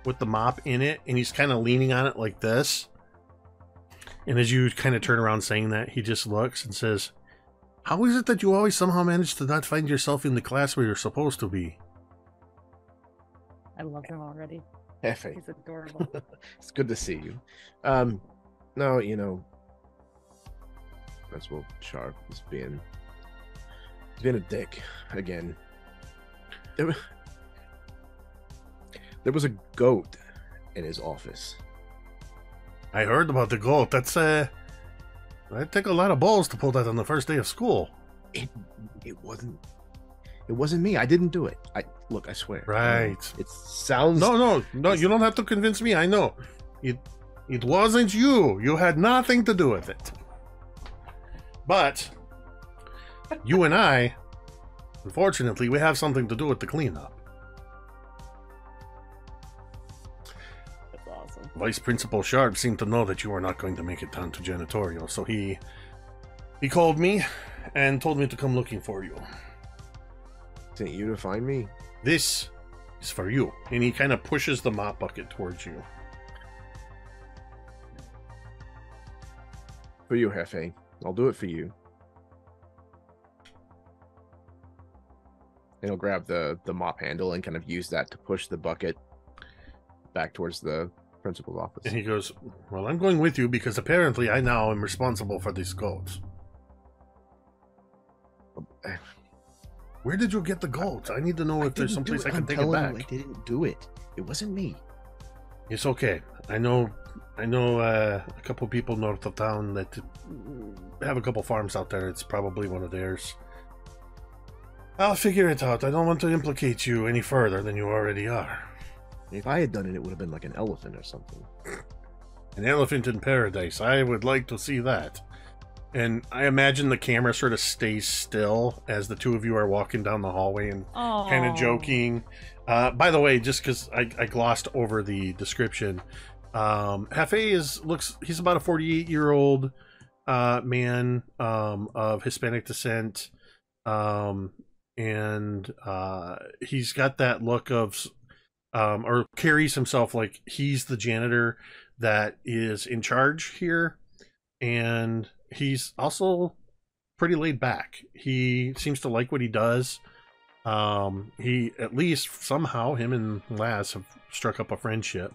S2: with the mop in it, and he's kind of leaning on it like this. And as you kind of turn around saying that, he just looks and says, "How is it that you always somehow manage to not find yourself in the class where you're supposed to be?"
S3: I love him already.
S1: Hefe.
S3: He's adorable.
S1: It's good to see you. No, you know, Principal Sharp is being a dick again. There was a goat in his office.
S2: I heard about the goat. That'd take a lot of balls to pull that on the first day of school.
S1: It wasn't me. I didn't do it. I swear.
S2: Right.
S1: It sounds
S2: No, you don't have to convince me. I know. It wasn't you. You had nothing to do with it. But you and I, unfortunately, we have something to do with the cleanup.
S3: That's awesome.
S2: Vice Principal Sharp seemed to know that you were not going to make it down to janitorial, so he called me and told me to come looking for you.
S1: Sent you to find me?
S2: This is for you. And he kind of pushes the mop bucket towards you.
S1: For you, Hefe. I'll do it for you. And he'll grab the mop handle and kind of use that to push the bucket back towards the principal's office.
S2: And he goes, "Well, I'm going with you because apparently I now am responsible for these goats." Where did you get the goats? I need to know if there's someplace I can take it back.
S1: I didn't do it. It wasn't me.
S2: It's okay. I know a couple people north of town that have a couple farms out there. It's probably one of theirs. I'll figure it out. I don't want to implicate you any further than you already are.
S1: If I had done it, it would have been like an elephant or something.
S2: An elephant in paradise. I would like to see that. And I imagine the camera sort of stays still as the two of you are walking down the hallway and kind of joking. By the way, just because I glossed over the description, Hefe he's about a 48-year-old man of Hispanic descent. And he's got that look of, or carries himself like he's the janitor that is in charge here. And he's also pretty laid back. He seems to like what he does. He, at least somehow, him and Laz have struck up a friendship.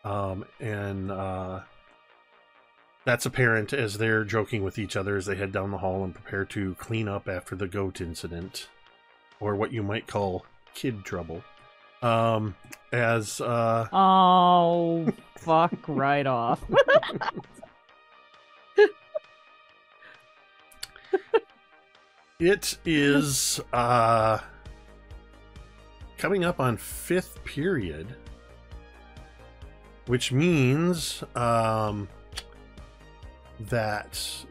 S2: And that's apparent as they're joking with each other as they head down the hall and prepare to clean up after the goat incident, or what you might call kid trouble. Oh,
S3: fuck right off.
S2: It is coming up on 5th period, which means that,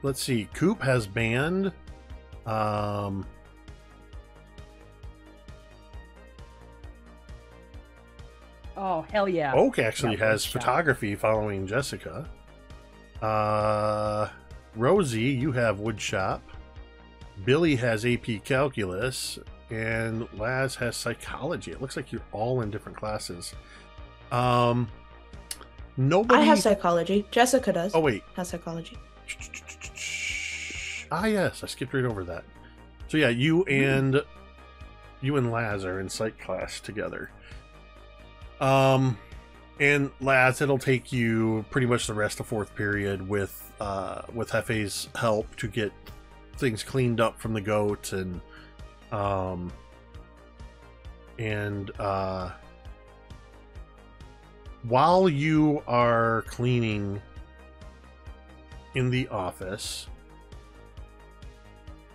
S2: let's see, Coop has band. Oh,
S3: hell yeah.
S2: Oak actually
S3: Yeah,
S2: has photography following Jessica. Rosie, you have woodshop. Billy has AP calculus, and Laz has psychology. It looks like you're all in different classes. Nobody.
S5: I have psychology. Jessica does.
S2: Oh wait,
S5: has psychology.
S2: Ah yes, I skipped right over that. So yeah, you and Laz are in psych class together. And Laz, it'll take you pretty much the rest of fourth period with Hefe's help to get things cleaned up from the goat and while you are cleaning in the office,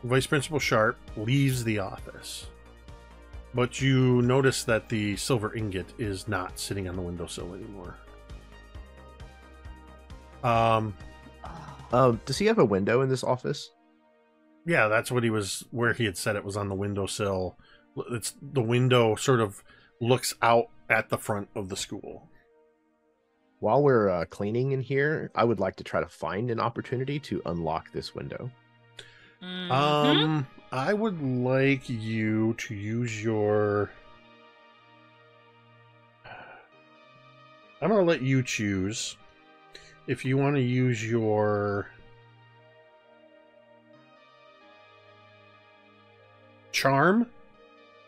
S2: Vice Principal Sharp leaves the office. But you notice that the silver ingot is not sitting on the windowsill anymore.
S1: Does he have a window in this office?
S2: Yeah, that's what where he had said it was on the windowsill. It's the window sort of looks out at the front of the school.
S1: While we're cleaning in here, I would like to try to find an opportunity to unlock this window.
S3: Mhm.
S2: I would like you to use your... I'm going to let you choose if you want to use your charm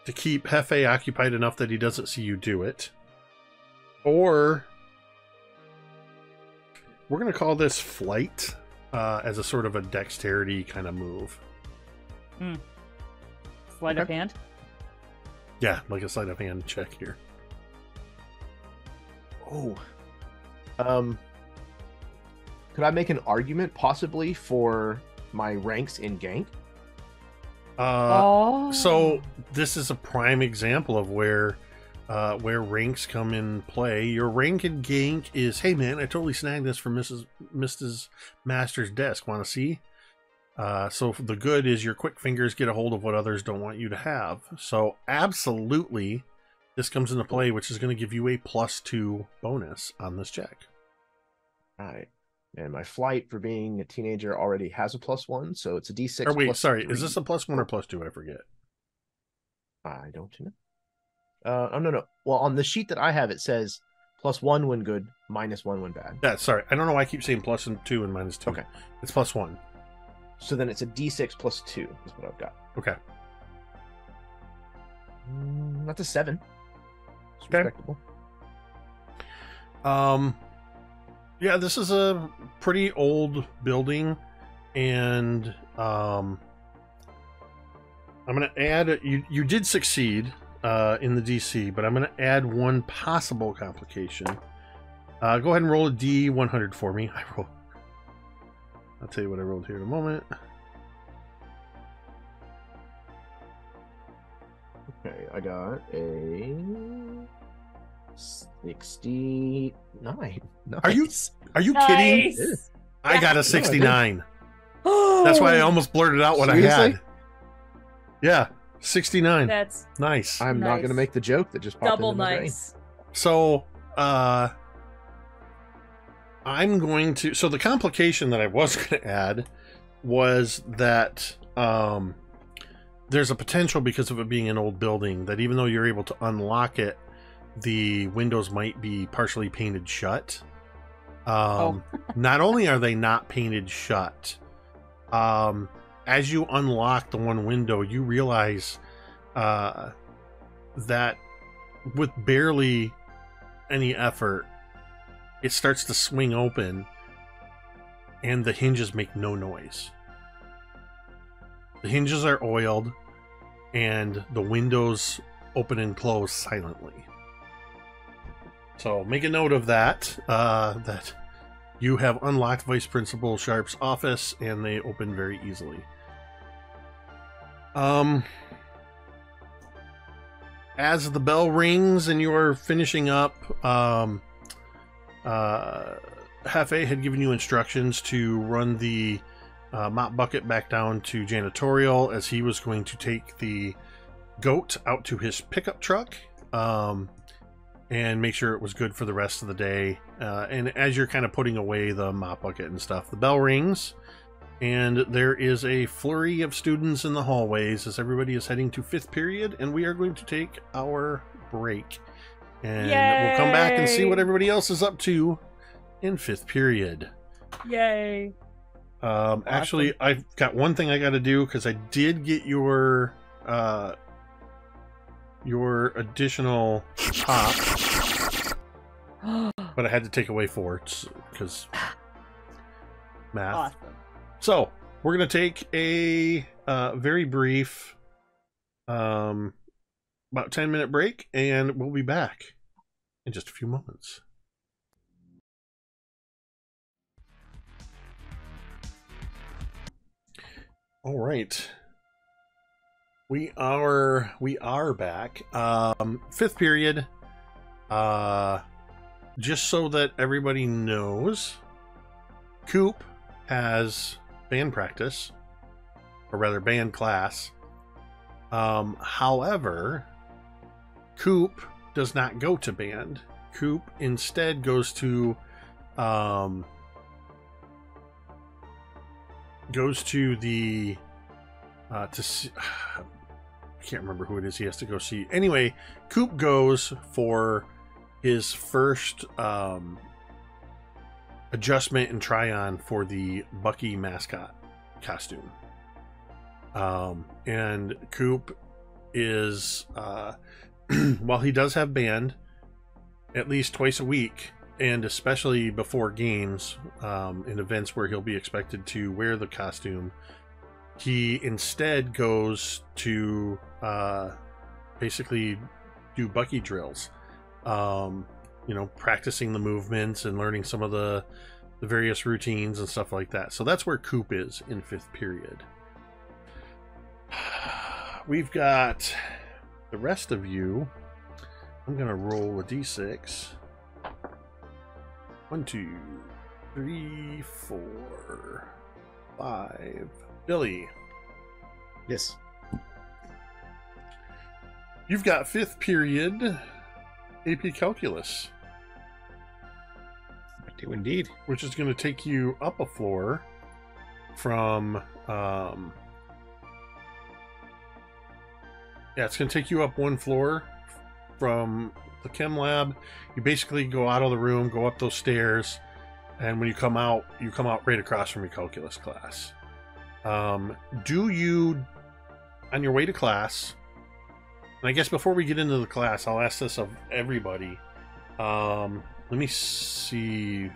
S2: to keep Hefe occupied enough that he doesn't see you do it, or we're going to call this flight as a sort of a dexterity kind of move.
S3: Sleight of hand.
S2: Yeah, like a sleight of hand check here.
S1: Oh. Could I make an argument possibly for my ranks in gank?
S2: So this is a prime example of where ranks come in play. Your rank in gank is, hey man, I totally snagged this from Mrs. Master's desk. Want to see? So the good is your quick fingers get a hold of what others don't want you to have. So absolutely, this comes into play, which is going to give you a +2 bonus on this check.
S1: All right. And my flight for being a teenager already has a +1, so it's a D6.
S2: Or wait,
S1: plus
S2: sorry,
S1: 3.
S2: is this a +1 or +2? I forget.
S1: I don't know. Oh, no. Well, on the sheet that I have, it says +1 when good, -1 when bad.
S2: Yeah, sorry. I don't know why I keep saying +2 and -2.
S1: Okay.
S2: It's +1.
S1: So then it's a D6 +2 is what I've got.
S2: Okay.
S1: That's a 7. It's
S2: Okay.
S1: respectable.
S2: Yeah, this is a pretty old building, and I'm going to add, you did succeed in the DC, but I'm going to add one possible complication. Go ahead and roll a D100 for me. I'll tell you what I rolled here in a moment.
S1: Okay, I got a 69. Nice.
S2: Are you kidding?
S3: Nice.
S2: I got a 69. That's why I almost blurted out what I
S1: Seriously?
S2: had. Yeah, 69.
S3: That's
S2: Nice.
S1: I'm not going to
S3: Nice.
S1: make the joke that just popped
S3: double
S1: into my brain.
S3: nice.
S2: So, I'm going to... So the complication that I was going to add was that there's a potential, because of it being an old building, that even though you're able to unlock it, the windows might be partially painted shut. Not only are they not painted shut, as you unlock the one window, you realize that with barely any effort, it starts to swing open and the hinges make no noise. The hinges are oiled and the windows open and close silently. So make a note of that, that you have unlocked Vice Principal Sharp's office and they open very easily. As the bell rings and you are finishing up, Hefe had given you instructions to run the mop bucket back down to janitorial, as he was going to take the goat out to his pickup truck and make sure it was good for the rest of the day. And as you're kind of putting away the mop bucket and stuff, the bell rings and there is a flurry of students in the hallways as everybody is heading to 5th period, and we are going to take our break. And we'll come back and see what everybody else is up to in 5th period.
S3: Yay.
S2: Actually, I've got one thing I got to do, because I did get your additional pop. but I had to take away 4 because math.
S3: Awesome.
S2: So we're gonna take a very brief, about 10-minute break, and we'll be back in just a few moments. All right. We are back. 5th period. Just so that everybody knows, Coop has band practice, or rather band class. However, Coop does not go to band. Coop instead goes to the to see, I can't remember who it is he has to go see. Anyway, Coop goes for his first adjustment and try on for the Bucky mascot costume. And Coop is while he does have band at least twice a week, and especially before games, in events where he'll be expected to wear the costume, he instead goes to basically do Bucky drills, practicing the movements and learning some of the various routines and stuff like that. So that's where Coop is in 5th period. We've got the rest of you. I'm gonna roll a d6. 1, 2, 3, 4, 5. Billy.
S4: Yes.
S2: You've got 5th period AP Calculus.
S4: I do indeed.
S2: Which is going to take you up a floor from... it's going to take you up 1 floor from the chem lab. You basically go out of the room, go up those stairs, and when you come out right across from your calculus class. Do you, on your way to class, and I guess before we get into the class, I'll ask this of everybody. Let me see.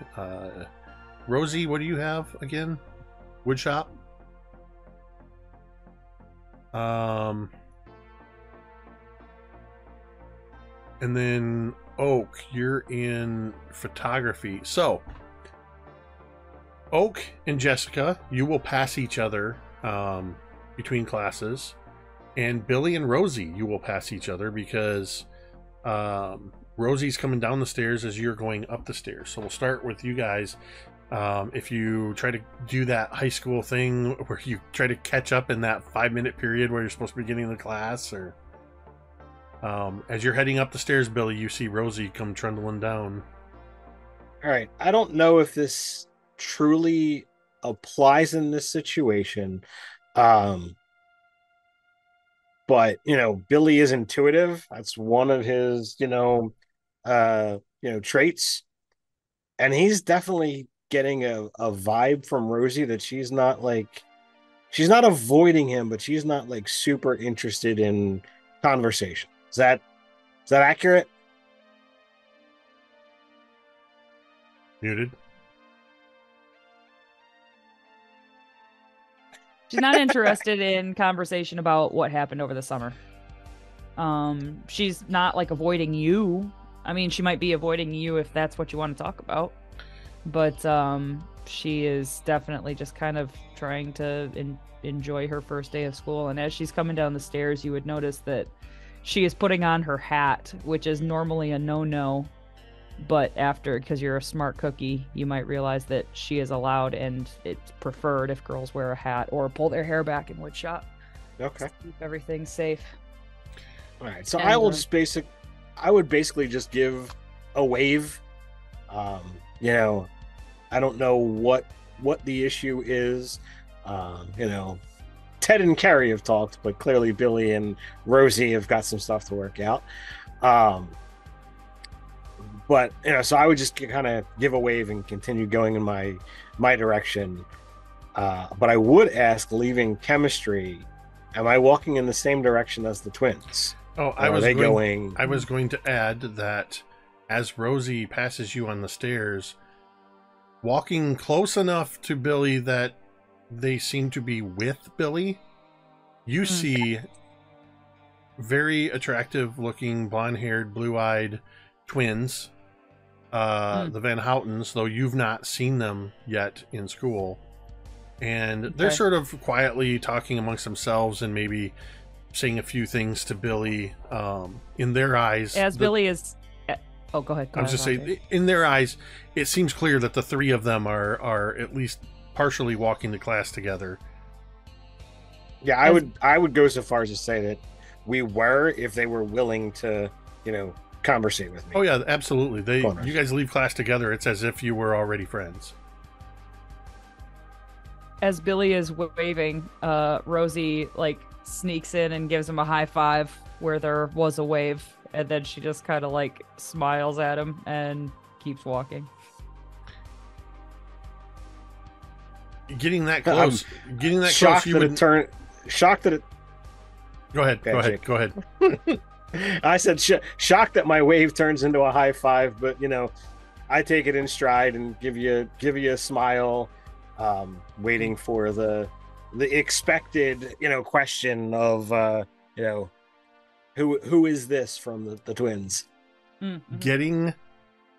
S2: Rosie, what do you have again? Woodshop? And then Oak, you're in photography. So, Oak and Jessica, you will pass each other between classes, and Billy and Rosie, you will pass each other because Rosie's coming down the stairs as you're going up the stairs. So we'll start with you guys. If you try to do that high school thing where you try to catch up in that 5-minute period where you're supposed to be getting the class, or as you're heading up the stairs, Billy, you see Rosie come trundling down.
S4: All right. I don't know if this truly applies in this situation, but Billy is intuitive. That's one of his traits, and he's definitely getting a vibe from Rosie that she's not avoiding him, but she's not like super interested in conversation. Is that accurate?
S2: Muted.
S3: She's not interested in conversation about what happened over the summer. She's not like avoiding you. I mean, she might be avoiding you if that's what you want to talk about. But she is definitely just kind of trying to enjoy her first day of school. And as she's coming down the stairs, you would notice that she is putting on her hat, which is normally a no-no. But because you're a smart cookie, you might realize that she is allowed, and it's preferred if girls wear a hat or pull their hair back in woodshop.
S4: Okay.
S3: Keep everything safe.
S4: All right. So I would basically just give a wave. I don't know what the issue is. Ted and Carrie have talked, but clearly Billy and Rosie have got some stuff to work out. But so I would just kind of give a wave and continue going in my direction. But I would ask, leaving chemistry, am I walking in the same direction as the twins?
S2: Oh, I was going to add that as Rosie passes you on the stairs, walking close enough to Billy that they seem to be with Billy, you see very attractive looking blonde-haired, blue-eyed twins, the Van Houtens, though you've not seen them yet in school. And they're sort of quietly talking amongst themselves and maybe saying a few things to Billy. In their eyes,
S3: Billy is... Oh, go ahead.
S2: I was just saying, in their eyes, it seems clear that the three of them are at least partially walking to class together.
S4: Yeah, I would go so far as to say that we were, if they were willing to, conversate with me.
S2: Oh yeah, absolutely. You guys leave class together. It's as if you were already friends.
S3: As Billy is waving, Rosie sneaks in and gives him a high five where there was a wave, and then she just kind of smiles at him and keeps walking.
S2: Getting that close,
S4: shocked
S2: close,
S4: shocked that it.
S2: Go ahead.
S4: I said shocked that my wave turns into a high five, but I take it in stride and give you a smile, waiting for the expected question of who is this from the twins.
S3: Mm-hmm.
S2: Getting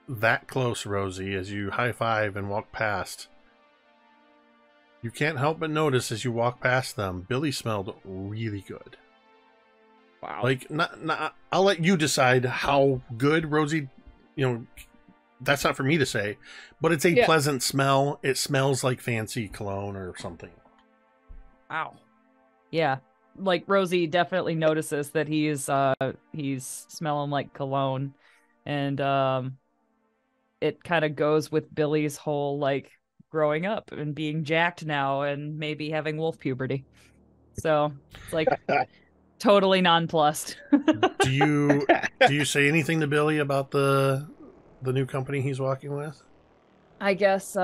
S2: that close, Rosie, as you high five and walk past, you can't help but notice as you walk past them, Billy smelled really good.
S3: Wow.
S2: Not I'll let you decide how good, Rosie. That's not for me to say, but it's a pleasant smell. It smells like fancy cologne or something.
S3: Wow. Yeah. Rosie definitely notices that he's smelling like cologne, and it kind of goes with Billy's whole growing up and being jacked now and maybe having wolf puberty. So it's totally nonplussed.
S2: Do you say anything to Billy about the new company he's walking with?
S3: I guess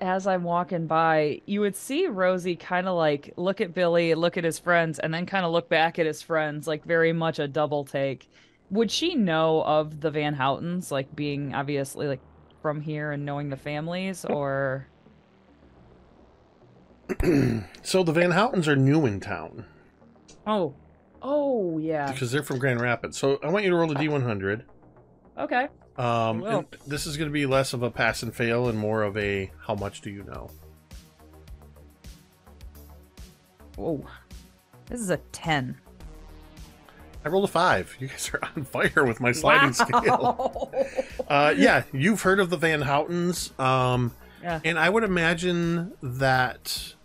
S3: as I'm walking by, you would see Rosie kind of look at Billy, look at his friends, and then kind of look back at his friends, very much a double take. Would she know of the Van Houtens, being obviously from here and knowing the families, or?
S2: So the Van Houtens are new in town.
S3: Oh yeah.
S2: Because they're from Grand Rapids. So I want you to roll a D100.
S3: Okay.
S2: And this is going to be less of a pass and fail and more of a how much do you know?
S3: Whoa. This is a 10.
S2: I rolled a 5. You guys are on fire with my sliding scale. Yeah, you've heard of the Van Houtens. And I would imagine that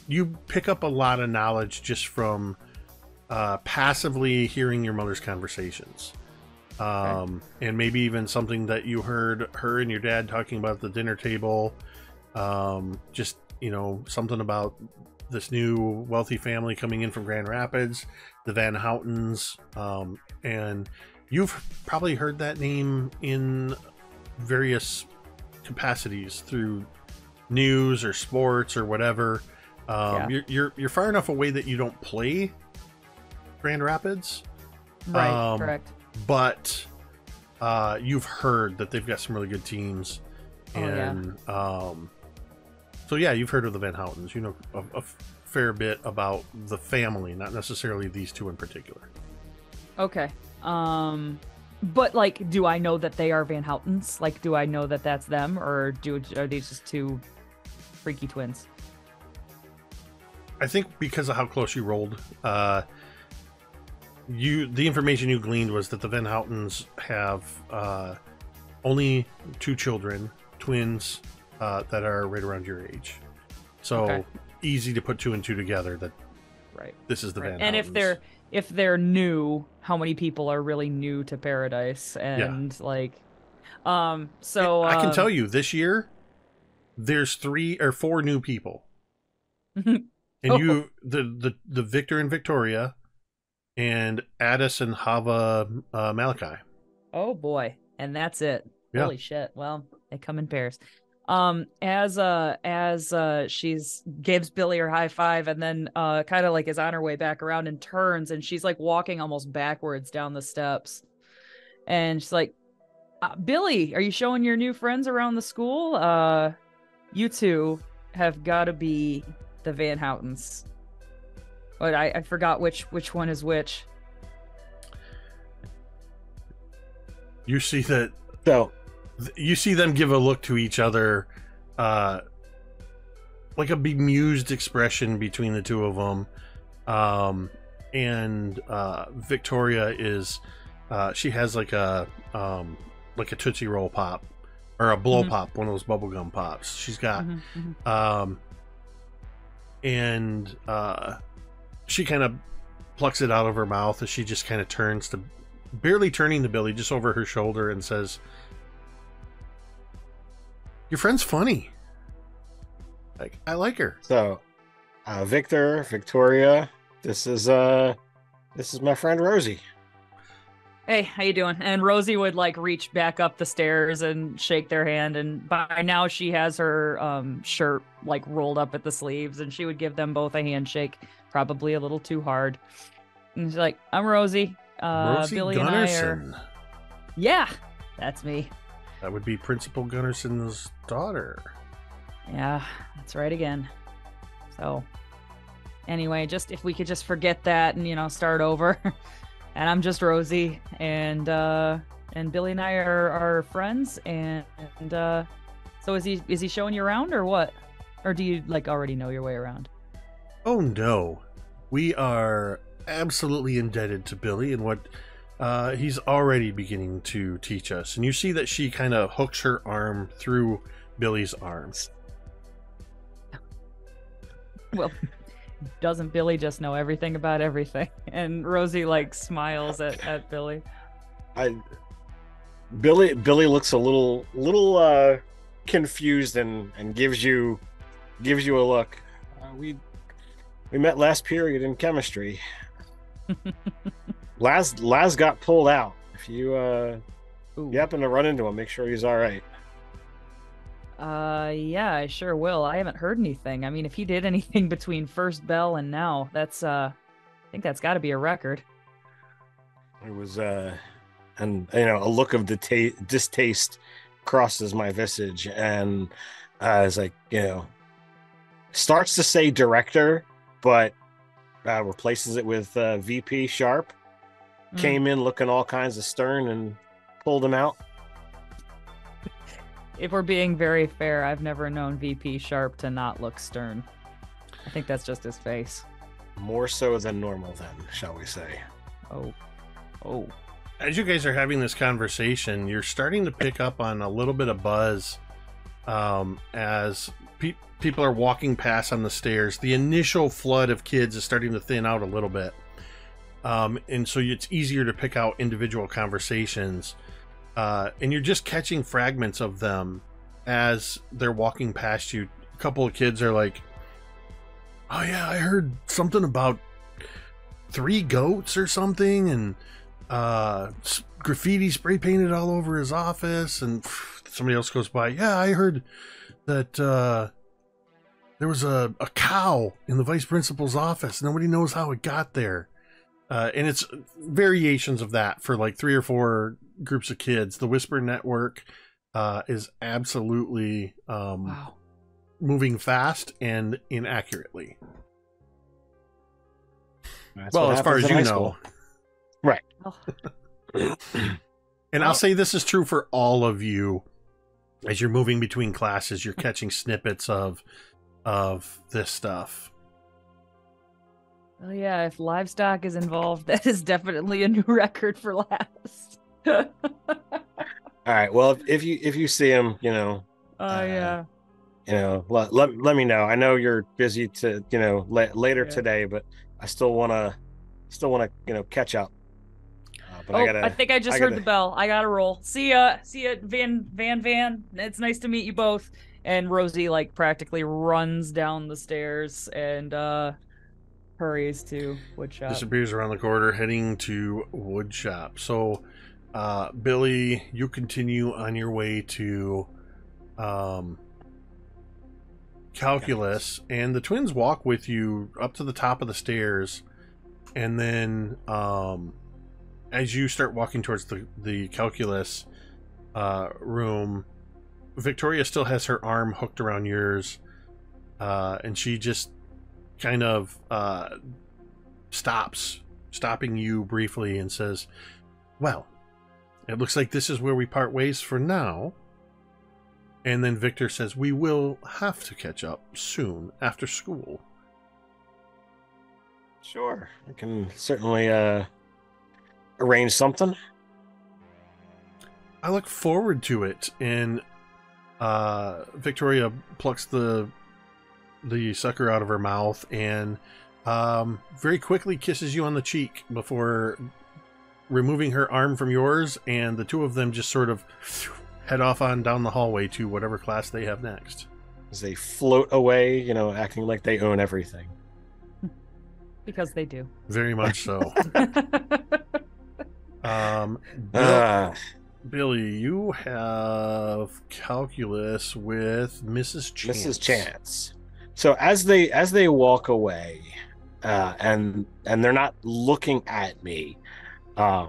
S2: you pick up a lot of knowledge just from passively hearing your mother's conversations. And maybe even something that you heard her and your dad talking about at the dinner table. Just, something about this new wealthy family coming in from Grand Rapids, the Van Houtens. And you've probably heard that name in various capacities through news or sports or whatever. You're far enough away that you don't play Grand Rapids,
S3: right? Correct.
S2: But you've heard that they've got some really good teams, and so yeah, you've heard of the Van Houtens. You know a fair bit about the family, not necessarily these two in particular.
S3: Okay. But do I know that they are Van Houtens? Do I know that that's them, or are these just two freaky twins?
S2: I think because of how close you rolled, the information you gleaned was that the Van Houtens have only 2 children, twins, that are right around your age. So easy to put 2 and 2 together that this is the Van Houtens.
S3: And if they're new, how many people are really new to Paradise? And so
S2: I can tell you this year there's 3 or 4 new people. And the Victor and Victoria and Addis and Hava Malachi.
S3: Oh boy. And that's it.
S2: Yeah.
S3: Holy shit. Well, they come in pairs. As she's gives Billy her high five and then kind of like is on her way back around and turns, and she's like walking almost backwards down the steps, and she's like, Billy, are you showing your new friends around the school? You two have got to be the Van Houtens. But I forgot which one is which.
S2: You see that.
S4: So
S2: You see them give a look to each other, like a bemused expression between the two of them. And Victoria is, she has like a Tootsie Roll pop or a blow pop, one of those bubblegum pops. She's got, and she kind of plucks it out of her mouth as she just kind of turns to, barely turning to Billy, just over her shoulder, and says, "Your friend's funny. Like, I like her."
S4: So, Victoria, this is my friend Rosie.
S3: Hey, how you doing? And Rosie would like reach back up the stairs and shake their hand, and by now she has her shirt like rolled up at the sleeves, and she would give them both a handshake, probably a little too hard. And she's like, "I'm Rosie.
S2: Rosie
S3: Billy
S2: Gunnarsson.
S3: and I are." Yeah, that's me.
S2: That would be Principal Gunnarsson's daughter.
S3: Yeah, that's right again. So, anyway, just if we could just forget that and start over. And I'm just Rosie, and Billy and I are friends, and so is he showing you around or what? Or do you like already know your way around?
S2: Oh no, we are absolutely indebted to Billy and what he's already beginning to teach us. And you see that she kind of hooks her arm through Billy's arms.
S3: Well, doesn't Billy just know everything about everything? And Rosie like smiles at Billy.
S4: Billy looks a little confused and gives you a look. We met last period in chemistry. Laz got pulled out. If you happen to run into him, make sure he's all right.
S3: Yeah, I sure will. I haven't heard anything. I mean, if he did anything between first bell and now, that's I think that's got to be a record.
S4: It was and a look of distaste crosses my visage, and it's like, starts to say director, but replaces it with VP Sharp. Came in looking all kinds of stern and pulled him out.
S3: If we're being very fair, I've never known VP Sharp to not look stern. I think that's just his face.
S4: More so than normal, then, shall we say.
S3: Oh.
S2: As you guys are having this conversation, you're starting to pick up on a little bit of buzz as people are walking past on the stairs. The initial flood of kids is starting to thin out a little bit. And so it's easier to pick out individual conversations. And you're just catching fragments of them as they're walking past you. A couple of kids are like, "Oh yeah, I heard something about 3 goats or something, and graffiti spray painted all over his office." And somebody else goes by, "Yeah, I heard that there was a cow in the vice principal's office. Nobody knows how it got there." And it's variations of that for like 3 or 4 groups of kids. The Whisper Network is absolutely moving fast and inaccurately. Well, as far as you know.
S4: Right.
S2: And I'll say this is true for all of you. As you're moving between classes, you're catching snippets of this stuff.
S3: Well, yeah, if livestock is involved, that is definitely a new record for last.
S4: All right. Well, if you see him,
S3: yeah.
S4: Let me know. I know you're busy later today, but I still wanna catch up. But
S3: I think I just heard the bell. I gotta roll. See ya, Van. It's nice to meet you both. And Rosie like practically runs down the stairs and hurries to woodshop.
S2: Disappears around the corner, heading to woodshop. So, Billy, you continue on your way to calculus, and the twins walk with you up to the top of the stairs, and then as you start walking towards the calculus room, Victoria still has her arm hooked around yours, and she just kind of stopping you briefly and says, well, it looks like this is where we part ways for now. And then Victor says, we will have to catch up soon after school.
S4: Sure. I can certainly arrange something.
S2: I look forward to it. And Victoria plucks the sucker out of her mouth and very quickly kisses you on the cheek before removing her arm from yours, and the two of them just sort of head off on down the hallway to whatever class they have next.
S4: As they float away, you know, acting like they own everything.
S3: Because they do.
S2: Very much so. Billy, you have calculus with Mrs. Chance.
S4: Mrs. Chance. So as they walk away, and they're not looking at me, I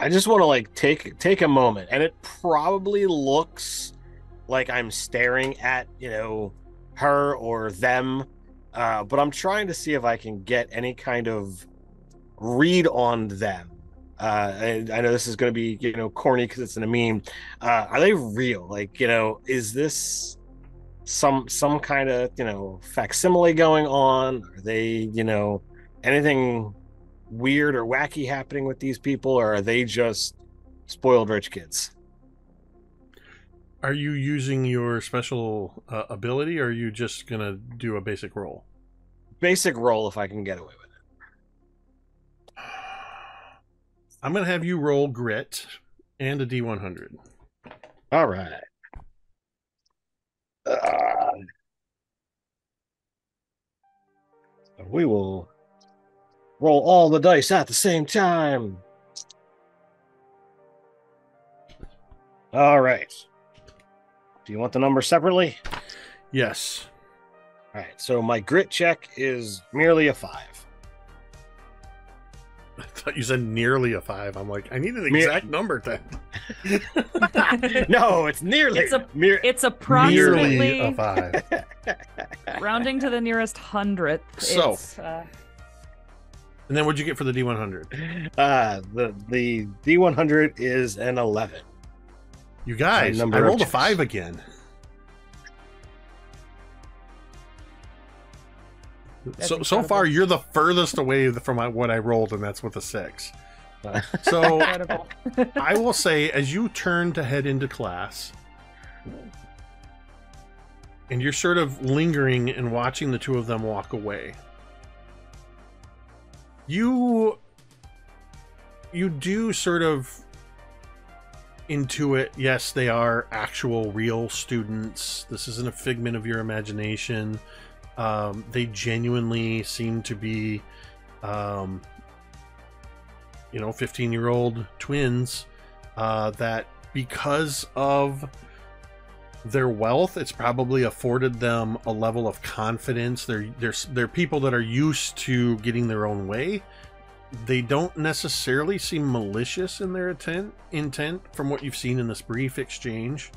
S4: just want to like take a moment, and it probably looks like I'm staring at, you know, her or them, but I'm trying to see if I can get any kind of read on them. And I know this is going to be, you know, corny because it's in a meme. Are they real? Like, you know, is this some kind of, you know, facsimile going on? Are they, you know, anything weird or wacky happening with these people, or are they just spoiled rich kids?
S2: Are you using your special ability, or are you just gonna do a basic roll?
S4: Basic roll if I can get away with it.
S2: I'm gonna have you roll grit and a D100.
S4: All right. We will roll all the dice at the same time. All right. Do you want the number separately?
S2: Yes.
S4: All right. So my grit check is merely a 5.
S2: I thought you said nearly a 5. I'm like, I need an exact number then.
S4: No, it's nearly.
S3: It's approximately
S2: nearly a 5.
S3: Rounding to the nearest hundredth.
S2: So. And then what'd you get for the D100?
S4: The D100 is an 11.
S2: You guys, I rolled a 5 again. So far, you're the furthest away from what I rolled, and that's with a 6. So I will say, as you turn to head into class, and you're sort of lingering and watching the two of them walk away, you do sort of intuit, yes, they are actual real students. This isn't a figment of your imagination. They genuinely seem to be 15-year-old twins that, because of their wealth, it's probably afforded them a level of confidence. They're people that are used to getting their own way. They don't necessarily seem malicious in their intent from what you've seen in this brief exchange.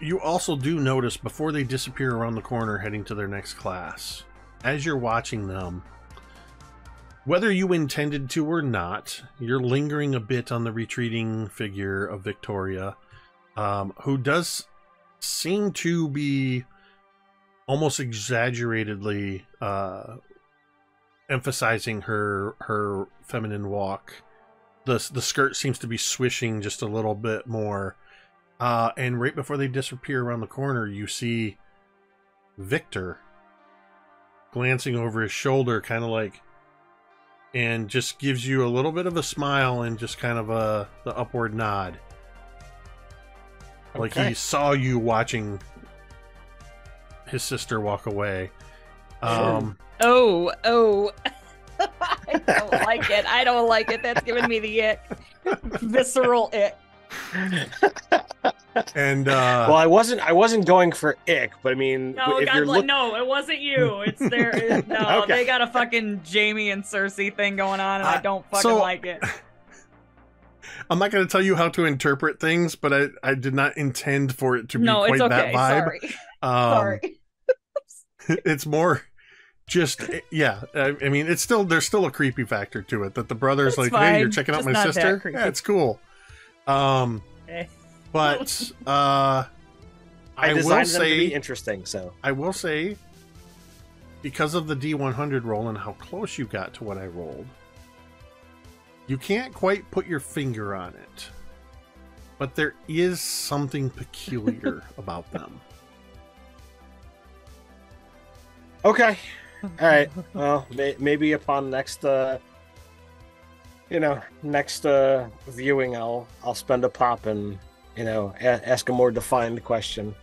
S2: You also do notice, before they disappear around the corner heading to their next class, as you're watching them, whether you intended to or not, you're lingering a bit on the retreating figure of Victoria, who does seem to be almost exaggeratedly emphasizing her feminine walk. The skirt seems to be swishing just a little bit more. And right before they disappear around the corner, you see Victor glancing over his shoulder, kind of like, and just gives you a little bit of a smile and just kind of the upward nod. Like he saw you watching his sister walk away.
S3: Oh. I don't like it. That's giving me the ick. Visceral ick.
S2: And
S4: Well, I wasn't going for ick, but I mean,
S3: No,
S4: if
S3: God
S4: you're
S3: bless. No, it wasn't you. It's their. No,
S4: Okay.
S3: they got a fucking Jamie and Cersei thing going on, and I don't fucking
S2: so-
S3: like it.
S2: I'm not going to tell you how to interpret things, but I did not intend for it to be
S3: No,
S2: quite
S3: it's
S2: that
S3: okay.
S2: vibe.
S3: Sorry.
S2: It's more just, yeah. I mean, it's still, there's still a creepy factor to it that the brother's
S3: It's
S2: like,
S3: fine.
S2: hey, you're checking out
S3: Just
S2: my
S3: not that
S2: sister.
S3: creepy.
S2: Yeah, it's cool.
S3: Okay.
S2: But
S4: I
S2: I will
S4: designed them to
S2: say,
S4: be interesting. So
S2: I will say, because of the D100 roll and how close you got to what I rolled, you can't quite put your finger on it. But there is something peculiar about them.
S4: okay, all right. Well, maybe upon next, next viewing, I'll spend a pop and ask a more defined question.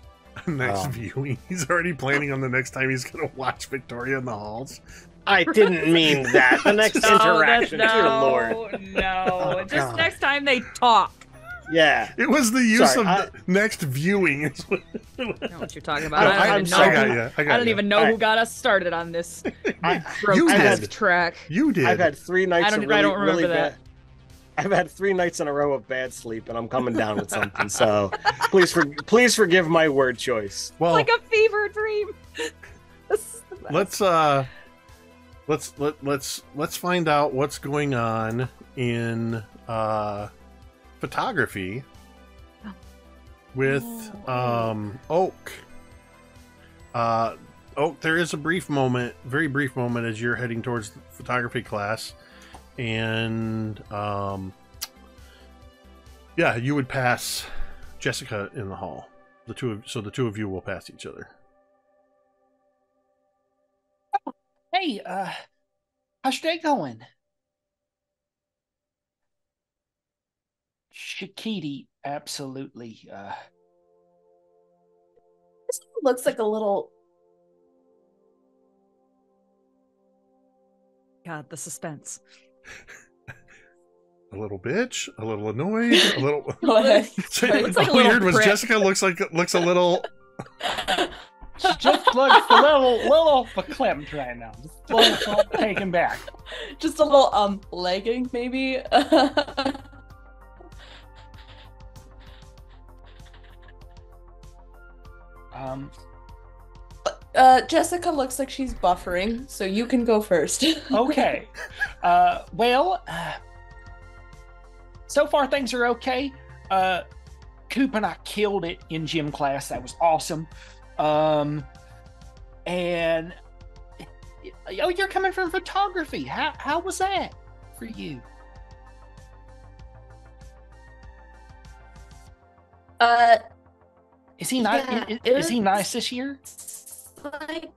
S2: Next viewing. He's already planning on the next time he's going to watch Victoria in the Halls.
S4: I didn't mean that. The next interaction, dear Lord.
S3: No,
S4: Oh,
S3: just
S4: God.
S3: next time they talk.
S4: Yeah.
S2: It was the use
S4: Sorry,
S2: of the next viewing.
S3: I know what you're talking
S4: No,
S3: about. I
S4: I'm
S3: don't
S4: sorry.
S3: even
S2: I
S3: know.
S2: got you.
S3: I don't even know
S4: Alright.
S3: who got us started on this
S4: I-
S3: grotesque
S2: did.
S3: track.
S2: You did.
S4: I've had 3 nights
S3: I don't
S4: of really,
S3: remember
S4: really
S3: that.
S4: bad. I've had 3 nights in a row of bad sleep, and I'm coming down with something. So please forgive my word choice.
S2: well,
S3: Like a fever dream. This is the best.
S2: let's find out what's going on in photography with Oak. Oak, there is a brief moment, very brief moment, as you're heading towards the photography class, and yeah, you would pass Jessica in the hall. The two of you will pass each other.
S6: Hey, how's your day going? Shakiti, absolutely.
S5: This looks like a little.
S3: God, the suspense.
S2: A little bitch, a little annoyed, a little.
S5: Go ahead.
S3: Looks like a little
S2: Weird was
S3: prick.
S2: Jessica looks a little.
S6: She just looks a little verklempt right now. Just a little taken back.
S5: Just a little lagging, maybe.
S6: Um,
S5: Jessica looks like she's buffering, so you can go first.
S6: okay. So far things are okay. Coop and I killed it in gym class. That was awesome. And oh, you're coming from photography. How was that for you? Is he nice?
S5: Yeah,
S6: Is he
S5: it
S6: nice this year?
S5: was, like,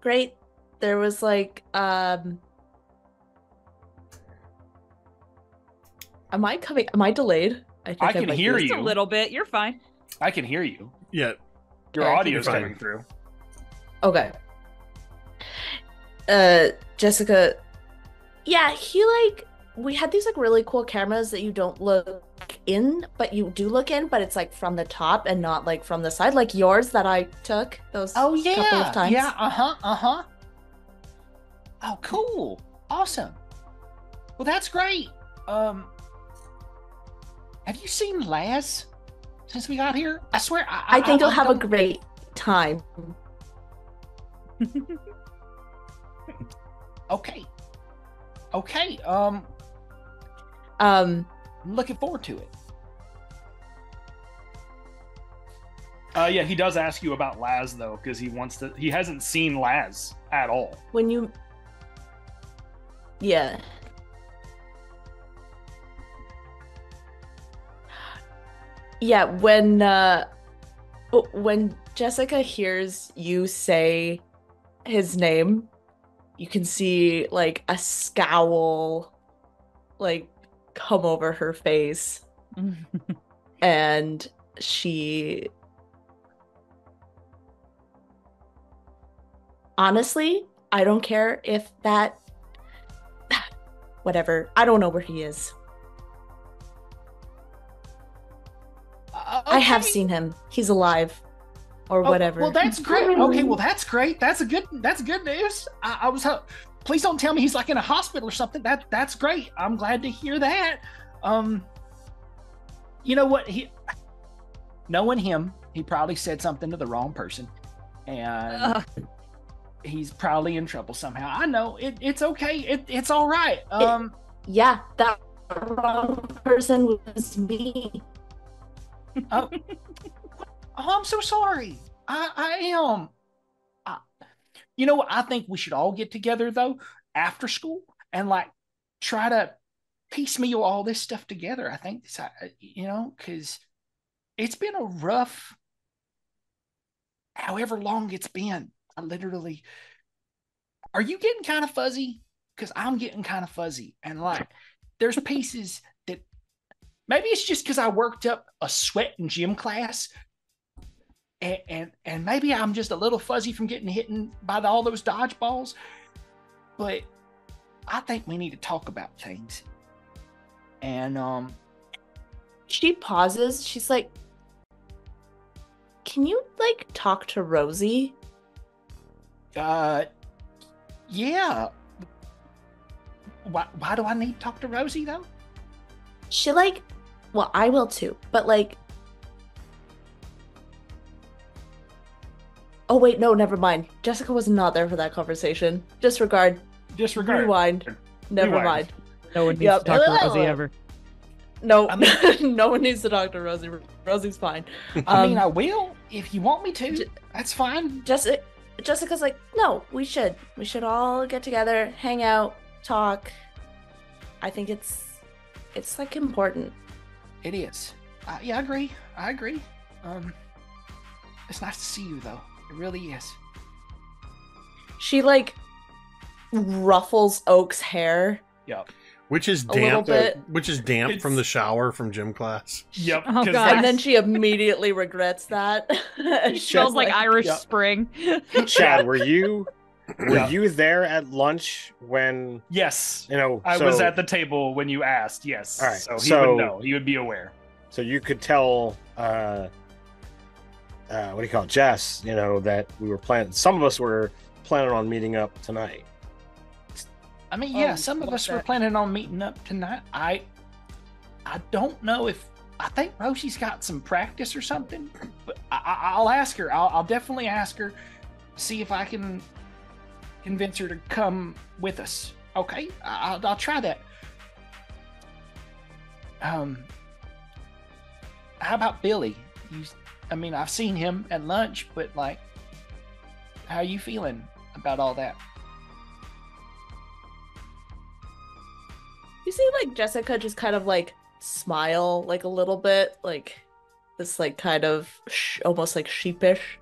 S5: great. There was like am I delayed? think
S6: I can
S5: might
S6: hear
S5: be.
S3: Just a
S6: you.
S3: little bit. You're fine.
S6: I can hear you.
S2: Yeah,
S6: Your
S5: Okay.
S6: audio's
S2: You're fine.
S6: coming through.
S5: Okay. Jessica. Yeah, we had these like really cool cameras that you don't look in, but you do look in, but it's like from the top and not like from the side, like yours that I took those
S6: Oh
S5: couple
S6: yeah,
S5: of times.
S6: yeah, Oh, cool, awesome. Well, that's great. Have you seen Laz since we got here? I swear,
S5: I think you'll have a
S6: don't-
S5: great time.
S6: Okay.
S5: Um,
S6: I'm looking forward to it. Yeah, he does ask you about Laz though, because he hasn't seen Laz at all.
S5: when you, yeah. Yeah, when Jessica hears you say his name, you can see like a scowl like come over her face, and she honestly, I don't care if that whatever. I don't know where he is. I have seen him. He's alive, or whatever.
S6: Well, that's great. Okay, well, that's great. That's good news. I was. Please don't tell me he's like in a hospital or something. That's great. I'm glad to hear that. You know what? Knowing him, he probably said something to the wrong person, and he's probably in trouble somehow. I know it's okay. It's all right.
S5: Yeah, that wrong person was me.
S6: Oh, I'm so sorry. I am. You know what? I think we should all get together though after school and like try to piecemeal all this stuff together. I think, because it's been a rough, however long it's been. Are you getting kind of fuzzy? Because I'm getting kind of fuzzy, and like, there's pieces that maybe it's just because I worked up a sweat in gym class. And maybe I'm just a little fuzzy from getting hit by all those dodgeballs, but I think we need to talk about things. And
S5: she pauses. She's like, "Can you like talk to Rosie?"
S6: Yeah. Why do I need to talk to Rosie though?
S5: She like, well, I will too, but like. Oh wait, no, never mind. Jessica was not there for that conversation. Disregard. Rewind. Never mind.
S3: No one needs to talk to Rosie ever.
S5: No, no one needs to talk to Rosie. Rosie's fine.
S6: I mean, I will if you want me to. That's fine.
S5: Jessica's like, no, we should all get together, hang out, talk. I think it's like important.
S6: It is. Yeah, I agree. It's nice to see you though. It really is.
S5: She like ruffles Oak's hair.
S6: Yep.
S2: Which is damp. From the shower from gym class.
S6: Yep.
S3: Oh, God.
S5: And then she immediately regrets that.
S3: It smells like Irish Spring.
S4: Chad, were you there at lunch when?
S6: Yes.
S4: I
S6: was at the table when you asked. Yes.
S4: All right.
S6: So he would know. He would be aware.
S4: So you could tell. What do you call it, Jess? That we were planning. Some of us were planning on meeting up tonight.
S6: I mean, yeah, some of us were planning on meeting up tonight. I don't know if I think Rosie's got some practice or something, but I'll ask her. I'll definitely ask her, see if I can convince her to come with us. Okay, I'll try that. How about Billy? I've seen him at lunch, but like, how are you feeling about all that?
S5: You see, like, Jessica just kind of like smile, like a little bit, like this, like kind of almost like sheepish.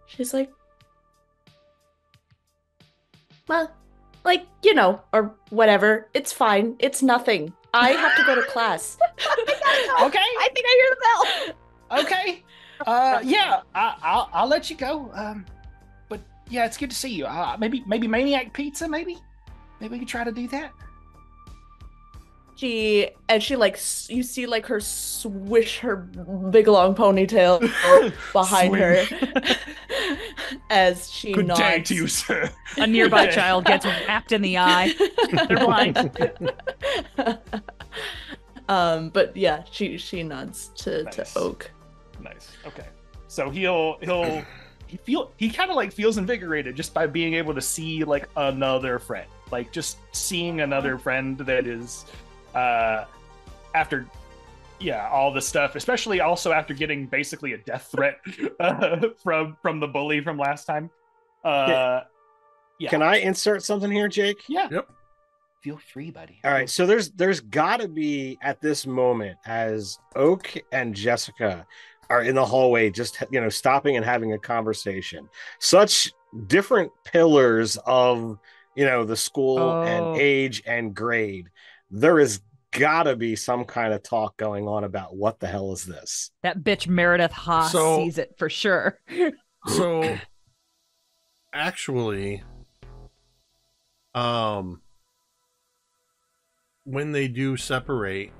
S5: She's like, well, like, or whatever. It's fine. It's nothing. I have to go to class.
S6: Okay.
S5: I think I hear the bell.
S6: Okay. Yeah, I'll let you go. But yeah, it's good to see you. Maybe Maniac Pizza. Maybe we could try to do that.
S5: She like, you see like her swish her big long ponytail behind her as she
S6: Good
S5: nods.
S6: day to you, sir.
S3: A nearby child gets whacked in the eye. They're blind.
S5: But yeah, she nods to Oak.
S6: Nice. Okay. So he kind of like feels invigorated just by being able to see like another friend, like just seeing another friend that is after all the stuff, especially also after getting basically a death threat from the bully from last time. Yeah.
S4: Can I insert something here, Jake?
S6: Yeah.
S2: Yep.
S6: Feel free, buddy.
S4: All right. So there's got to be at this moment, as Oak and Jessica are in the hallway, just stopping and having a conversation. Such different pillars of the school and age and grade. There is gotta be some kind of talk going on about what the hell is this.
S3: That bitch Meredith Haas sees it for sure.
S2: So actually, when they do separate,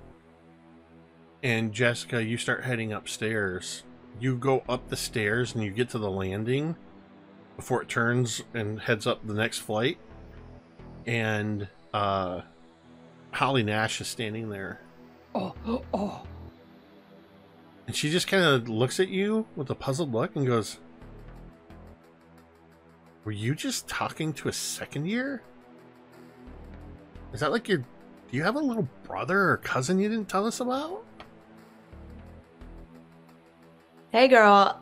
S2: And Jessica, you start heading upstairs. You go up the stairs and you get to the landing before it turns and heads up the next flight. And Holly Nash is standing there.
S3: Oh.
S2: And she just kind of looks at you with a puzzled look and goes, "Were you just talking to a second year? Is that like do you have a little brother or cousin you didn't tell us about?"
S5: Hey girl,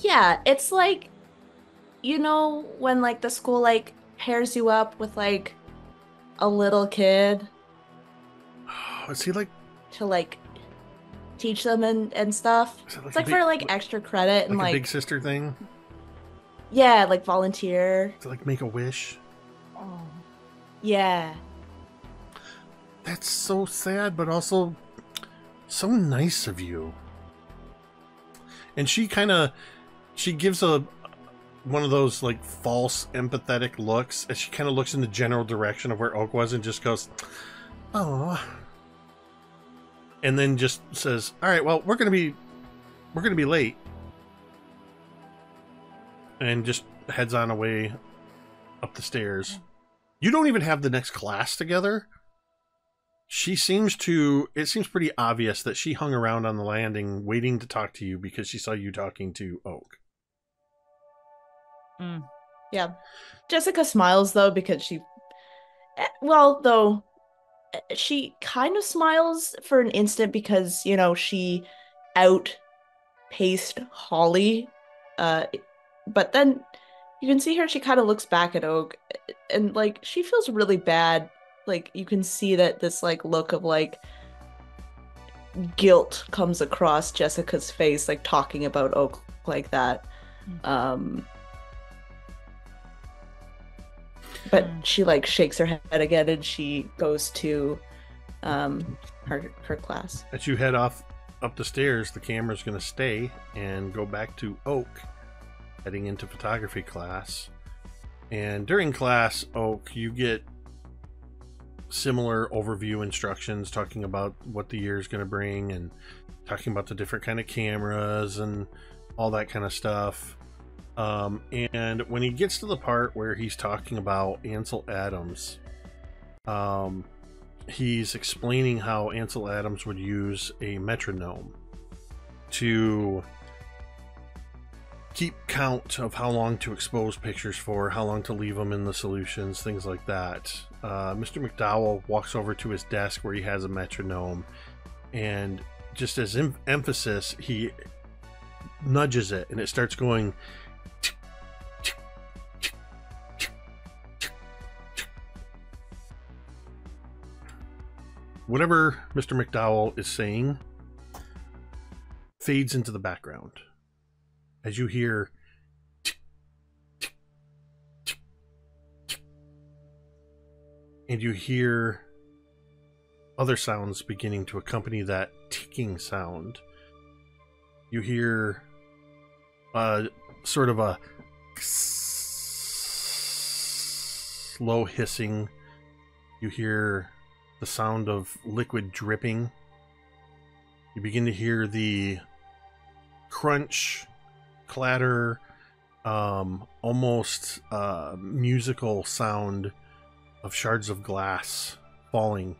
S5: yeah, it's like, you know, when like the school like pairs you up with like a little kid
S2: Is he like
S5: to like teach them and stuff.
S2: Is it
S5: It's like for like extra credit and
S2: like a
S5: like
S2: big sister thing?
S5: yeah, like volunteer.
S2: To like make a wish?
S3: Oh.
S5: Yeah.
S2: That's so sad, but also so nice of you. And she gives one of those like false empathetic looks as she kind of looks in the general direction of where Oak was and just goes, "Oh," and then just says, "All right, well, we're gonna be late," and just heads on away up the stairs. You don't even have the next class together. It seems pretty obvious that she hung around on the landing waiting to talk to you because she saw you talking to Oak.
S5: Yeah. Jessica smiles though because she kind of smiles for an instant because, you know, she outpaced Holly. But then you can see her, she kind of looks back at Oak and like she feels really bad. Like you can see that this like look of like guilt comes across Jessica's face, like talking about Oak like that. But she like shakes her head again and she goes to her class.
S2: As you head off up the stairs, the camera's going to stay and go back to Oak, heading into photography class. And during class, Oak, you get similar overview instructions talking about what the year is going to bring and talking about the different kind of cameras and all that kind of stuff. And when he gets to the part where he's talking about Ansel Adams, he's explaining how Ansel Adams would use a metronome to keep count of how long to expose pictures for, how long to leave them in the solutions, things like that. Mr. McDowell walks over to his desk where he has a metronome, and just as emphasis, he nudges it, and it starts going. Whatever Mr. McDowell is saying fades into the background as you hear and you hear other sounds beginning to accompany that ticking sound. You hear sort of a slow hissing. You hear the sound of liquid dripping. You begin to hear the crunch, clatter, almost musical sound of shards of glass falling,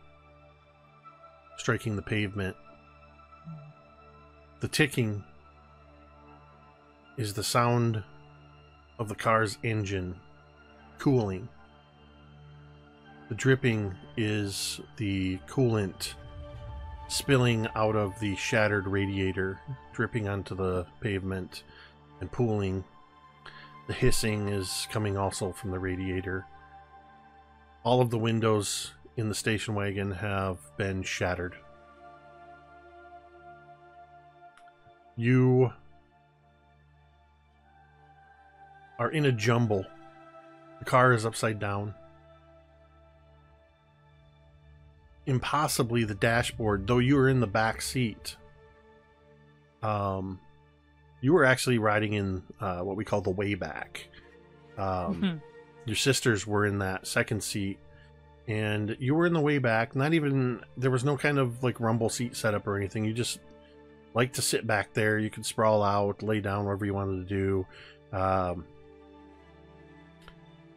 S2: striking the pavement. The ticking is the sound of the car's engine cooling. The dripping is the coolant spilling out of the shattered radiator, dripping onto the pavement and pooling. The hissing is coming also from the radiator. All of the windows in the station wagon have been shattered. You are in a jumble. The car is upside down. Impossibly, the dashboard, though you were in the back seat, you were actually riding in what we call the way back. Your sisters were in that second seat, And you were in the way back. Not even, there was no kind of like rumble seat setup or anything. You just like to sit back there. You could sprawl out, lay down, whatever you wanted to do.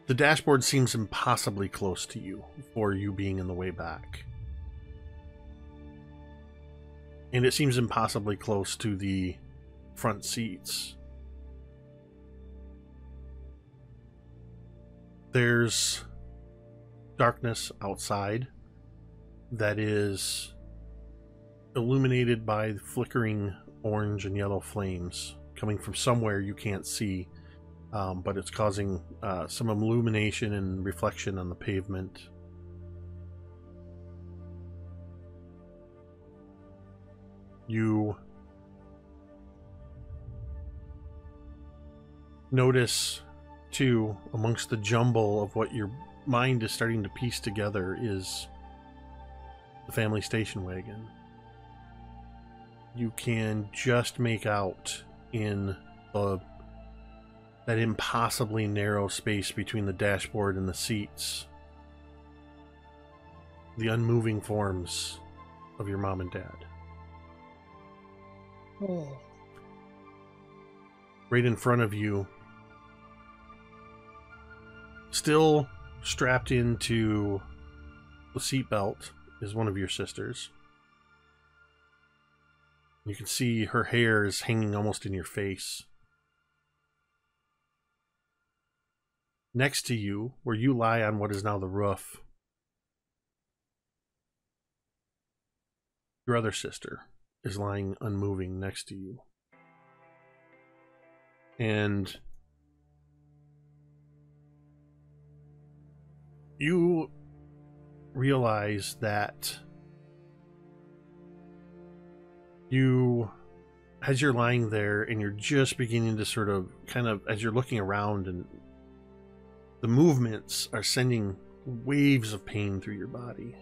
S2: The dashboard seems impossibly close to you for you being in the way back. And it seems impossibly close to the front seats. There's darkness outside that is illuminated by flickering orange and yellow flames coming from somewhere you can't see, but it's causing some illumination and reflection on the pavement. You notice, too, amongst the jumble of what your mind is starting to piece together, is the family station wagon. You can just make out in that impossibly narrow space between the dashboard and the seats the unmoving forms of your mom and dad.
S6: Oh.
S2: Right in front of you, still strapped into the seatbelt, is one of your sisters. You can see her hair is hanging almost in your face. Next to you, where you lie on what is now the roof, your other sister is lying unmoving next to you. And you realize that as you're lying there and you're just beginning to sort of as you're looking around, and the movements are sending waves of pain through your body.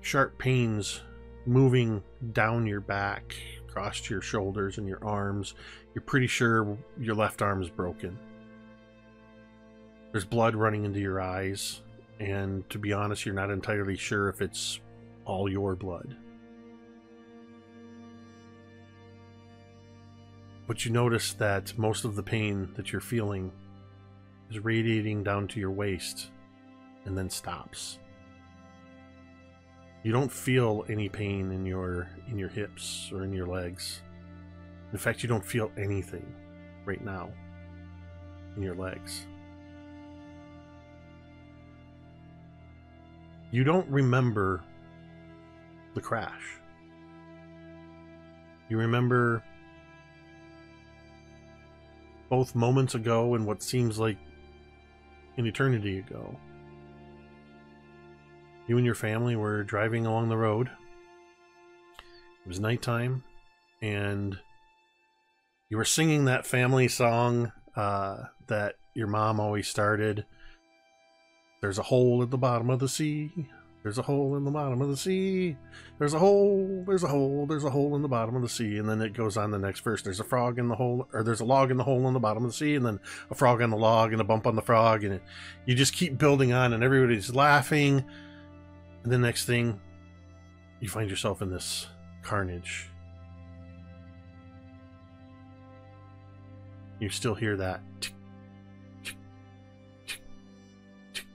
S2: Sharp pains moving down your back, across your shoulders and your arms. You're pretty sure your left arm is broken. There's blood running into your eyes, and to be honest, you're not entirely sure if it's all your blood. But you notice that most of the pain that you're feeling is radiating down to your waist and then stops. You don't feel any pain in your hips or in your legs. In fact, you don't feel anything right now in your legs. You don't remember the crash. You remember both moments ago and what seems like an eternity ago. You and your family were driving along the road. It was nighttime, and you were singing that family song that your mom always started. There's a hole at the bottom of the sea. There's a hole in the bottom of the sea. There's a hole, there's a hole, there's a hole in the bottom of the sea. And then it goes on the next verse. There's a frog in the hole, or there's a log in the hole in the bottom of the sea, and then a frog on the log and a bump on the frog. And you just keep building on, and everybody's laughing. And the next thing, you find yourself in this carnage. You still hear that tick, tick, tick, tick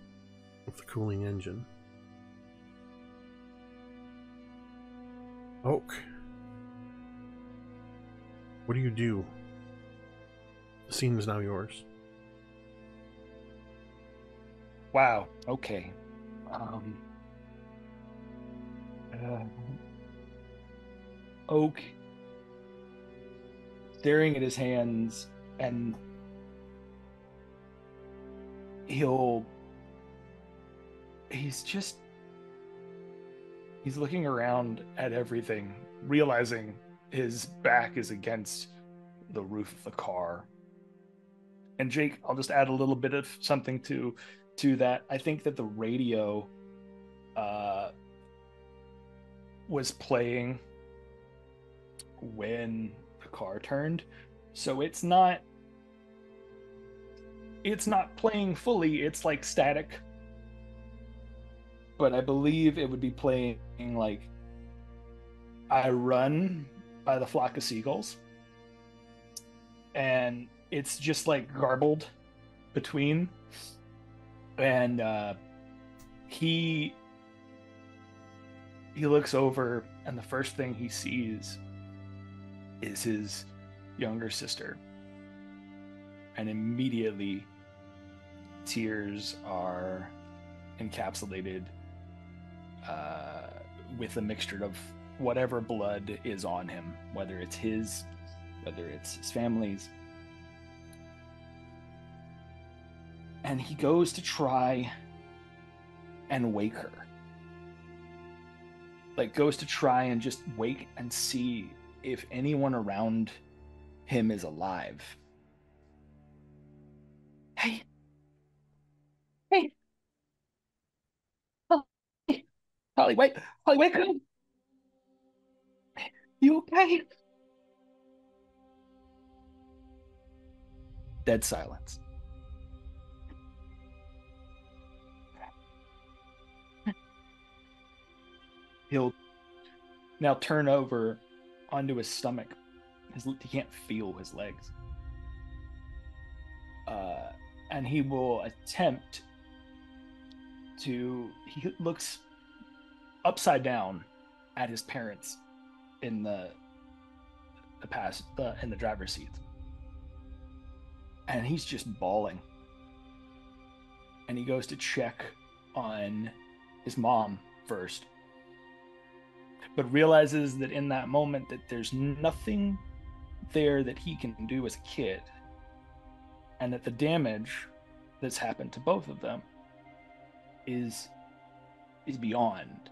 S2: of the cooling engine. Oak, what do you do? The scene is now yours.
S6: Wow. Okay. Oak staring at his hands, and he's looking around at everything, realizing his back is against the roof of the car. And Jake, I'll just add a little bit of something to that. I think that the radio was playing when the car turned, so it's not it's not playing fully, it's like static. But I believe it would be playing like I Run by the Flock of Seagulls. And it's just like garbled between. And he looks over, and the first thing he sees is his younger sister. And immediately tears are encapsulated with a mixture of whatever blood is on him, whether it's his, whether it's his family's. And he goes to try and wake her. Like, goes to try and just wake and see if anyone around him is alive. Hey. Hey. Holly, wait. Holly, wake up. You okay? Dead silence. He'll now turn over onto his stomach. He can't feel his legs. And he will attempt to... He looks upside down at his parents in the driver's seat. And he's just bawling. And he goes to check on his mom first, but realizes that in that moment that there's nothing there that he can do as a kid, and that the damage that's happened to both of them is beyond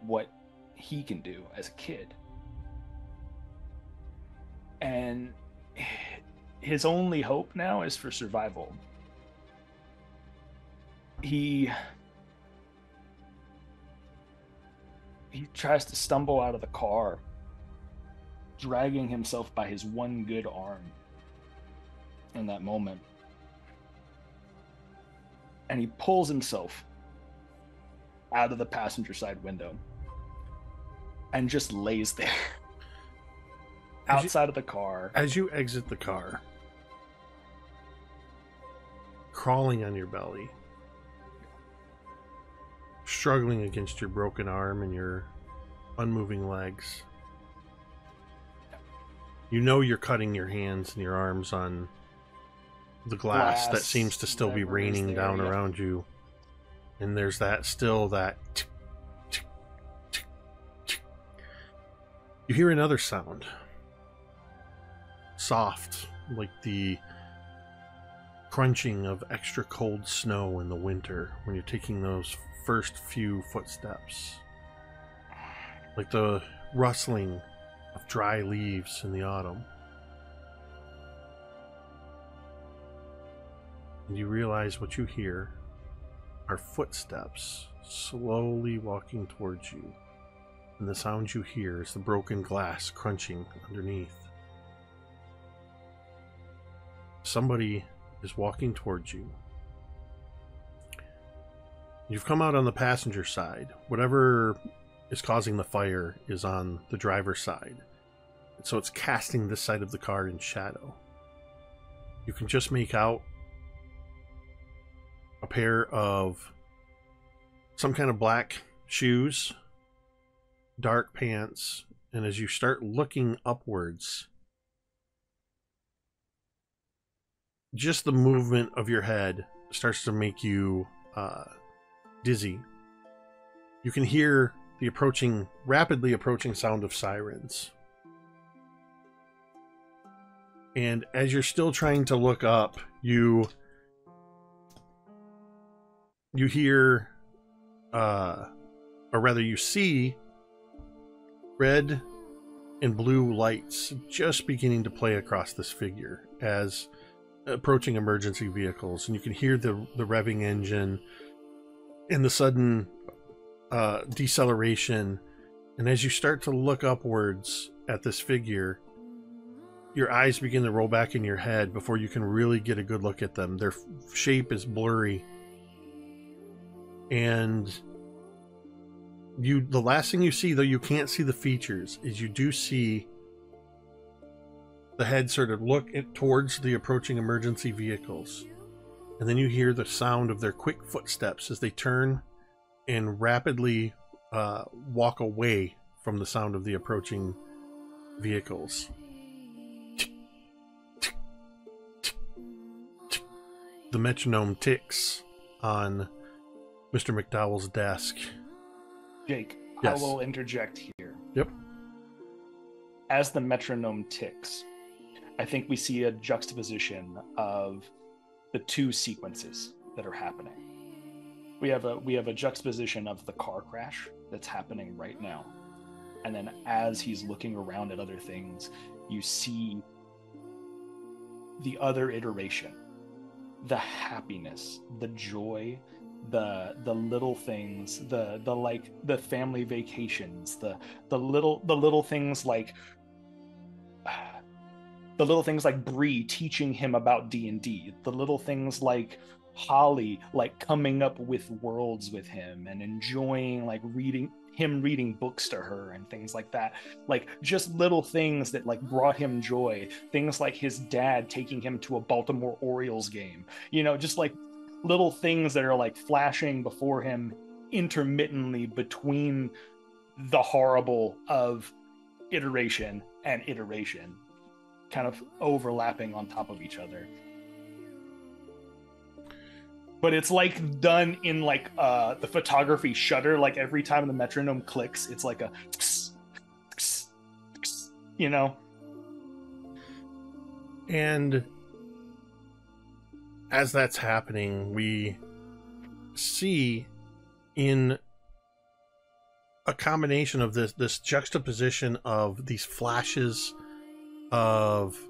S6: what he can do as a kid. And his only hope now is for survival. He tries to stumble out of the car, dragging himself by his one good arm in that moment. And he pulls himself out of the passenger side window and just lays there outside of the car.
S2: As you exit the car, crawling on your belly, struggling against your broken arm and your unmoving legs, you know you're cutting your hands and your arms on the glass that seems to still be raining down around you. And there's that still that tick, tick, tick, tick. You hear another sound, soft, like the crunching of extra cold snow in the winter when you're taking those first few footsteps, like the rustling of dry leaves in the autumn. And you realize what you hear are footsteps slowly walking towards you, and the sound you hear is the broken glass crunching underneath. Somebody is walking towards you. You've come out on the passenger side. Whatever is causing the fire is on the driver's side, so it's casting this side of the car in shadow. You can just make out a pair of some kind of black shoes, dark pants, and as you start looking upwards, just the movement of your head starts to make you dizzy. You can hear the rapidly approaching sound of sirens. And as you're still trying to look up, you hear, or rather you see, red and blue lights just beginning to play across this figure as approaching emergency vehicles, and you can hear the revving engine and the sudden deceleration. And as you start to look upwards at this figure, your eyes begin to roll back in your head before you can really get a good look at them. Their shape is blurry. And the last thing you see, though you can't see the features, is you do see the head sort of look towards the approaching emergency vehicles. And then you hear the sound of their quick footsteps as they turn and rapidly walk away from the sound of the approaching vehicles. The metronome ticks on Mr. McDowell's desk.
S6: Jake,
S2: Yes.
S6: I will interject here.
S2: Yep.
S6: As the metronome ticks, I think we see a juxtaposition of the two sequences that are happening. We have a juxtaposition of the car crash that's happening right now. And then as he's looking around at other things, you see the other iteration, the happiness, the joy, the little things, the family vacations, the little things like Bree teaching him about D&D, the little things like Holly like coming up with worlds with him and enjoying like reading books to her and things like that, like just little things that like brought him joy, things like his dad taking him to a Baltimore Orioles game, just like little things that are like flashing before him intermittently between the horrible of iteration and iteration, kind of overlapping on top of each other. But it's like done in like the photography shutter, like every time the metronome clicks, it's like a
S2: And as that's happening, we see in a combination of this juxtaposition of these flashes of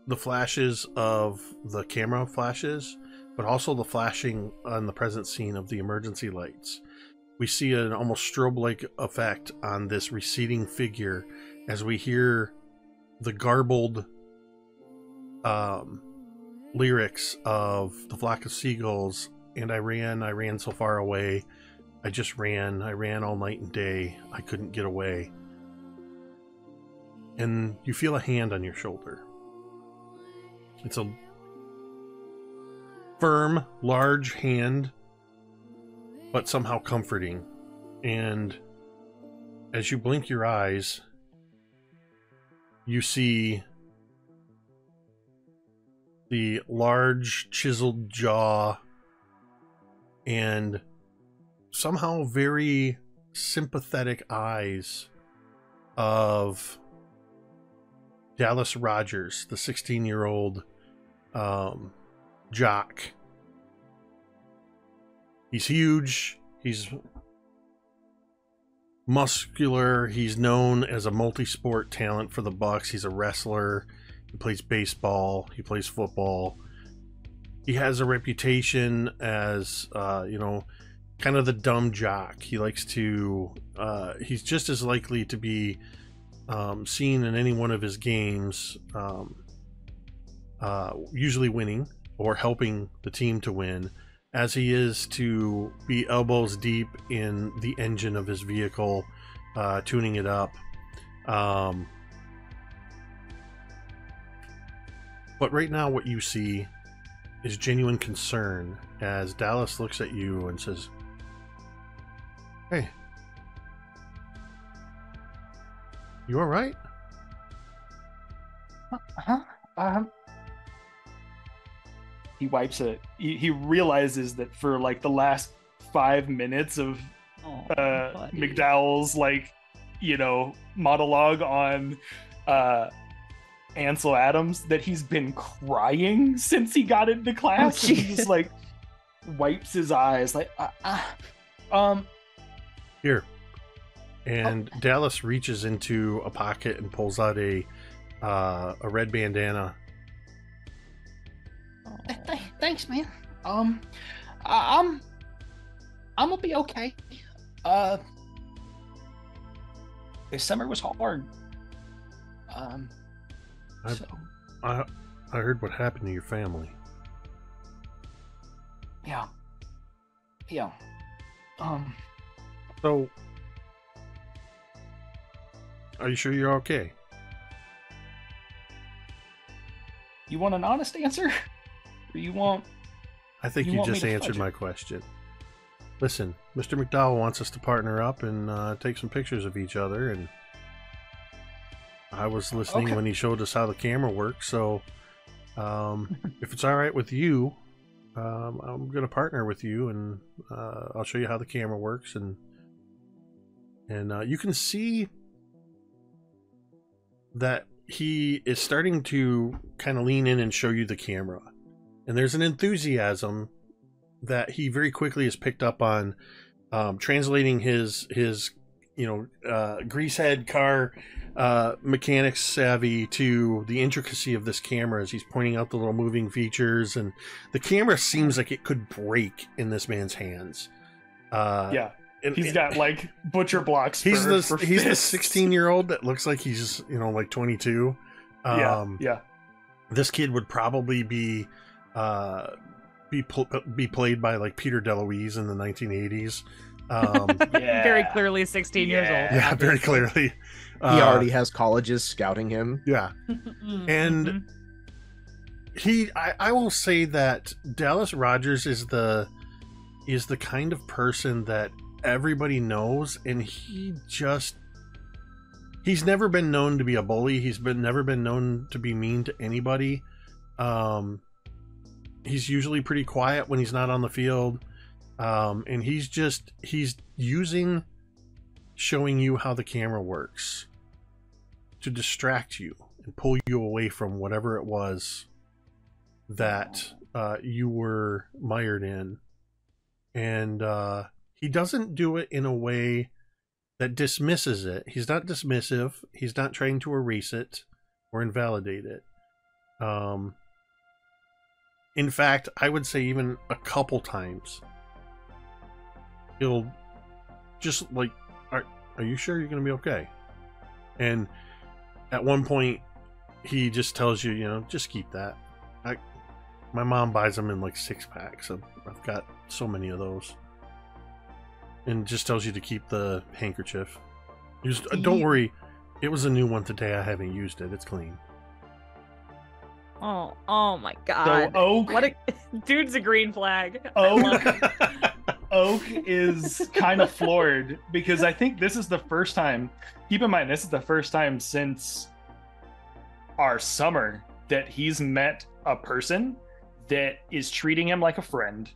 S2: the flashes of the camera flashes, but also the flashing on the present scene of the emergency lights. We see an almost strobe-like effect on this receding figure as we hear the garbled lyrics of The Flock of Seagulls, and I ran so far away. I just ran. I ran all night and day. I couldn't get away. And you feel a hand on your shoulder. It's a firm, large hand, but somehow comforting. And as you blink your eyes, you see the large, chiseled jaw and somehow very sympathetic eyes of Dallas Rogers, the 16-year-old jock. He's huge. He's muscular. He's known as a multi-sport talent for the Bucks. He's a wrestler. He plays baseball. He plays football. He has a reputation as, kind of the dumb jock. He likes to, he's just as likely to be seen in any one of his games, usually winning or helping the team to win, as he is to be elbows deep in the engine of his vehicle, tuning it up. But right now what you see is genuine concern as Dallas looks at you and says, "Hey, you all right?"
S6: He wipes it. He realizes that for like the last 5 minutes of McDowell's monologue on Ansel Adams, that he's been crying since he got into class. And he just like wipes his eyes like
S2: Here. And Dallas reaches into a pocket and pulls out a red bandana.
S6: Thanks, man. I'm gonna be okay. This summer was hard.
S2: I-
S6: So
S2: I heard what happened to your family.
S6: yeah. Yeah.
S2: So, are you sure you're okay?
S6: You want an honest answer? Or you want
S2: I think
S6: You
S2: you
S6: want me
S2: just
S6: to
S2: answered
S6: fudge it?
S2: my question. Listen, Mr. McDowell wants us to partner up and take some pictures of each other, and I was listening
S6: Okay.
S2: when he showed us how the camera works, so if it's all right with you, I'm going to partner with you, and I'll show you how the camera works, and you can see that he is starting to kind of lean in and show you the camera. And there's an enthusiasm that he very quickly has picked up on, translating his greasehead car mechanics savvy to the intricacy of this camera as he's pointing out the little moving features, and the camera seems like it could break in this man's hands.
S6: yeah.
S2: And,
S6: He's got like butcher blocks.
S2: he's
S6: for
S2: the
S6: fists.
S2: 16-year-old that looks like he's like 22.
S6: Yeah.
S2: This kid would probably be played by like Peter DeLuise in the 1980s.
S6: Yeah.
S3: Very clearly 16 years old.
S2: Yeah, very clearly.
S1: He already has colleges scouting him.
S2: Yeah. And I will say that Dallas Rogers is the kind of person that everybody knows, and he's never been known to be a bully. He's never been known to be mean to anybody. He's usually pretty quiet when he's not on the field. And he's showing you how the camera works to distract you and pull you away from whatever it was that you were mired in. And he doesn't do it in a way that dismisses it. He's not dismissive. He's not trying to erase it or invalidate it. In fact, I would say even a couple times, he'll just like, are you sure you're going to be okay? And at one point, he just tells you, just keep that. My mom buys them in like 6-packs. I've got so many of those. And just tells you to keep the handkerchief. Don't worry, it was a new one today. I haven't used it. It's clean.
S3: Oh my god.
S6: So Oak,
S3: What a dude's a green flag. I love it.
S6: Oak is kind of floored because I think this is the first time. Keep in mind, this is the first time since our summer that he's met a person that is treating him like a friend,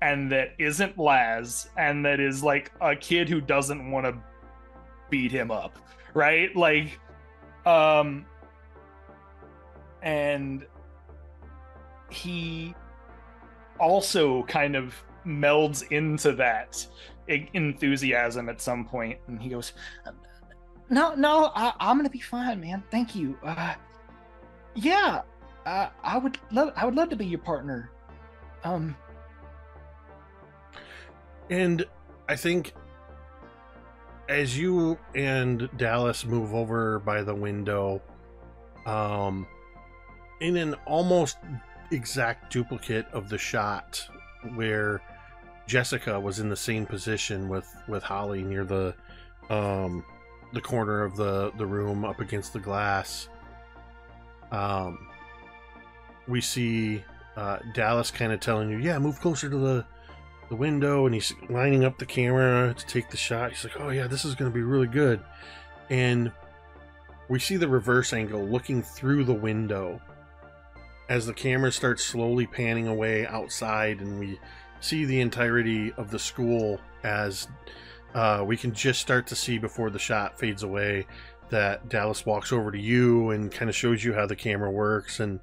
S6: and that isn't Laz, and that is like a kid who doesn't want to beat him up, right? Like, and he also kind of melds into that enthusiasm at some point, and he goes, "No, I'm gonna be fine, man. Thank you. Yeah, I would love to be your partner.
S2: And I think as you and Dallas move over by the window, in an almost exact duplicate of the shot where Jessica was in the same position with Holly near the corner of the room up against the glass, we see Dallas kind of telling you, yeah, move closer to the window, and he's lining up the camera to take the shot. He's like, oh yeah, this is going to be really good. And we see the reverse angle looking through the window as the camera starts slowly panning away outside, and we see the entirety of the school as we can just start to see before the shot fades away that Dallas walks over to you and kind of shows you how the camera works, and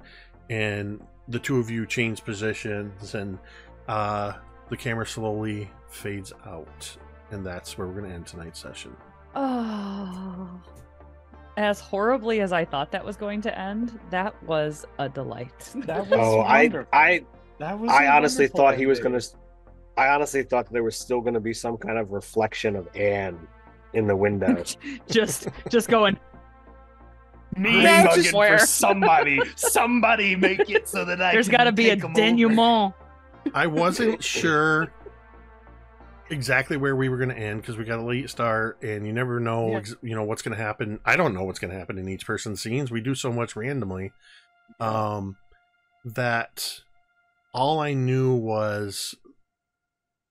S2: the two of you change positions, and the camera slowly fades out, and that's where we're going to end tonight's session.
S3: Oh, as horribly as I thought that was going to end, that was a delight.
S6: That was
S4: I honestly
S6: wonderful
S4: thought he was
S6: ending.
S4: gonna. I honestly thought there was still gonna be some kind of reflection of Anne in the window.
S3: just going.
S6: Me
S3: That's
S6: mugging
S3: just
S6: for
S3: where-
S6: somebody. Somebody make it so that I
S3: There's
S6: can
S3: got to be a
S6: take 'em over.
S3: denouement.
S2: I wasn't sure exactly where we were going to end because we got a late start, and you never know, what's going to happen. I don't know what's going to happen in each person's scenes. We do so much randomly, that all I knew was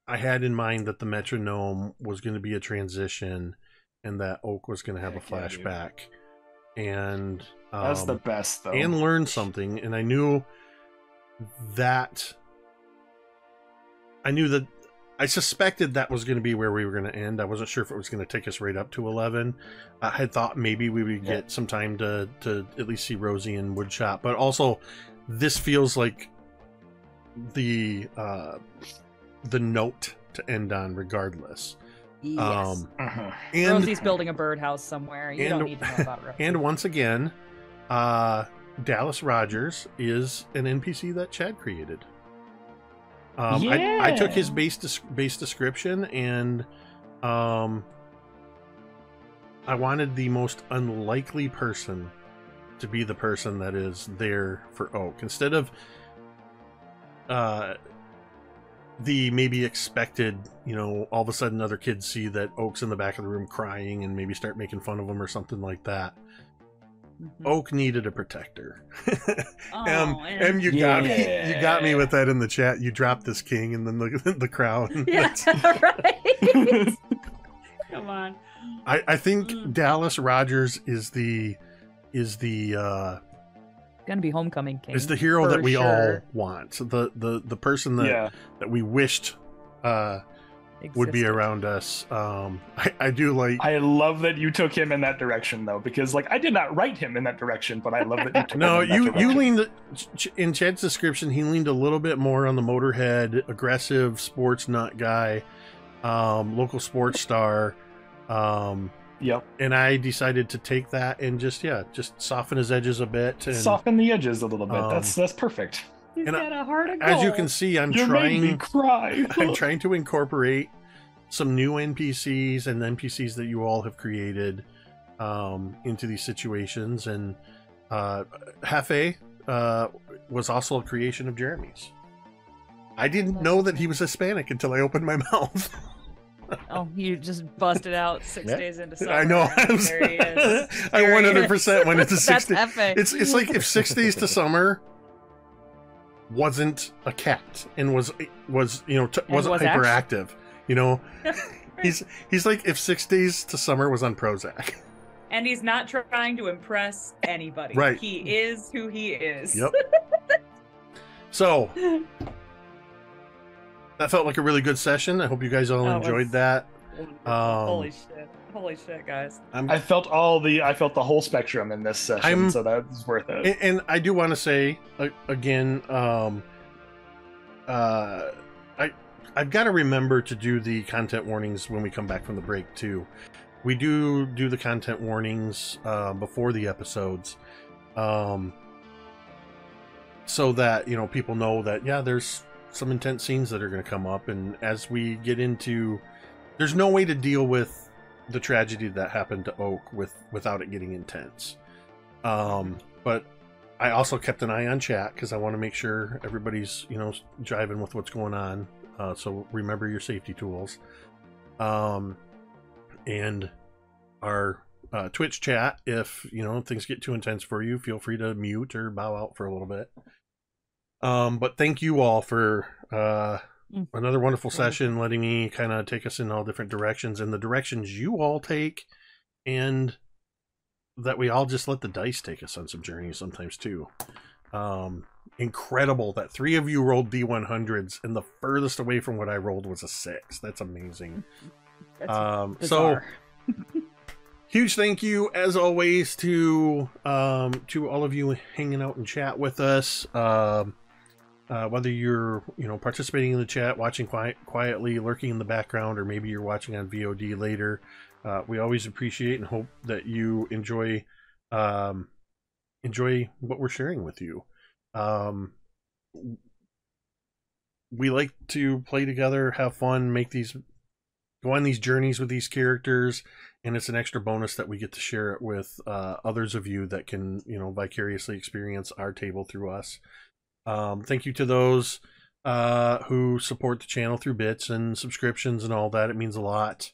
S2: I had in mind that the metronome was going to be a transition, and that Oak was going to have a flashback, and
S6: That's the best though.
S2: and learn something. And I knew that. I suspected that was going to be where we were going to end. I wasn't sure if it was going to take us right up to 11. I had thought maybe we would get some time to at least see Rosie and Woodshop, but also this feels like the note to end on regardless.
S3: Yes.
S2: And
S3: Rosie's building a birdhouse somewhere. You don't need to know about Rosie.
S2: and once again, Dallas Rogers is an NPC that Chad created. I took his base description, and I wanted the most unlikely person to be the person that is there for Oak, instead of the maybe expected, all of a sudden other kids see that Oak's in the back of the room crying and maybe start making fun of him or something like that. Oak needed a protector. You got me with that in the chat. You dropped this king and then the crown.
S3: Yeah, right. Come on.
S2: I think Dallas Rogers is the
S3: Gonna be homecoming king.
S2: is the hero that we all
S3: sure.
S2: want. The person that we wished would be around us. I do like.
S6: I love that you took him in that direction, though, because I did not write him in that direction, but I love that you took him in that direction.
S2: You leaned in Chad's description. He leaned a little bit more on the Motorhead, aggressive sports nut guy, local sports star.
S6: Yep.
S2: And I decided to take that and just soften his edges a bit. And,
S6: soften the edges a little bit. That's perfect.
S3: He's got a heart of gold.
S2: As you can see, I'm
S6: You made me cry.
S2: I'm trying to incorporate some new NPCs and NPCs that you all have created into these situations. And Hefe was also a creation of Jeremy's. I didn't know that he was Hispanic until I opened my mouth.
S3: Oh, you just busted out 6 days into summer.
S2: I know.
S3: There he is.
S2: I 100% went into 6 days.
S3: That's epic.
S2: It's like if 6 days to summer wasn't a cat and wasn't hyperactive. He's like if 6 days to summer was on Prozac.
S3: And he's not trying to impress anybody.
S2: Right.
S3: He is who he is.
S2: Yep. So that felt like a really good session. I hope you guys all enjoyed that.
S3: Holy shit, guys!
S6: I felt the whole spectrum in this session, so that's worth it.
S2: And I do want to say again, I've got to remember to do the content warnings when we come back from the break too. We do the content warnings before the episodes, so that people know that there's some intense scenes that are going to come up, and as we get into, there's no way to deal with the tragedy that happened to Oak without it getting intense. But I also kept an eye on chat because I want to make sure everybody's driving with what's going on. So remember your safety tools. And our Twitch chat, if things get too intense for you, feel free to mute or bow out for a little bit. But thank you all for another wonderful session, letting me kind of take us in all different directions, and the directions you all take, and that we all just let the dice take us on some journeys sometimes too. Incredible that 3 of you rolled D100s, and the furthest away from what I rolled was a 6. That's amazing. So huge thank you as always to all of you hanging out and chat with us. Whether you're participating in the chat, watching quietly, lurking in the background, or maybe you're watching on VOD later, we always appreciate and hope that you enjoy what we're sharing with you. We like to play together, have fun, make these go on these journeys with these characters, and it's an extra bonus that we get to share it with others of you that can, vicariously experience our table through us. Thank you to those who support the channel through bits and subscriptions and all that. It means a lot.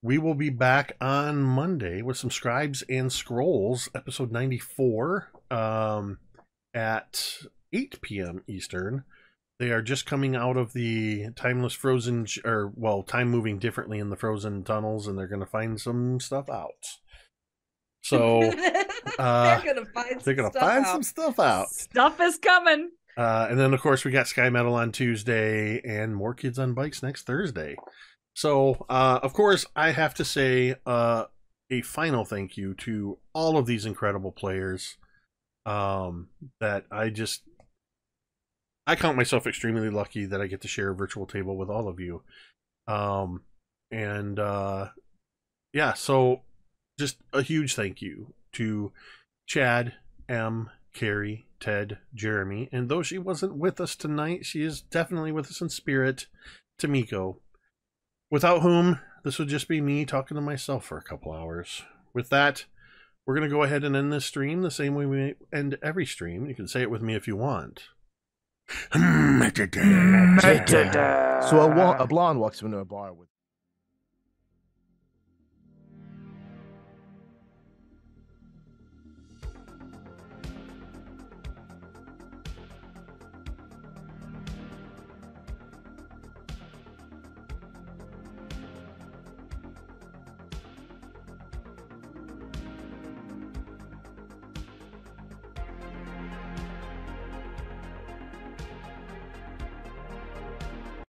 S2: We will be back on Monday with some Scribes and Scrolls, episode 94, at 8 p.m. Eastern. They are just coming out of the timeless frozen, time moving differently in the frozen tunnels, and they're going to find some stuff out. So
S5: they're gonna find
S2: some stuff out.
S3: Stuff is coming.
S2: And then, of course, we got Sky Metal on Tuesday and more Kids on Bikes next Thursday. So, of course, I have to say a final thank you to all of these incredible players that I count myself extremely lucky that I get to share a virtual table with all of you. So just a huge thank you to Chad, M, Carrie, Ted, Jeremy, and though she wasn't with us tonight, she is definitely with us in spirit, Tamiko, without whom this would just be me talking to myself for a couple hours. With that, we're going to go ahead and end this stream the same way we end every stream. You can say it with me if you want.
S1: So a blonde walks into a bar with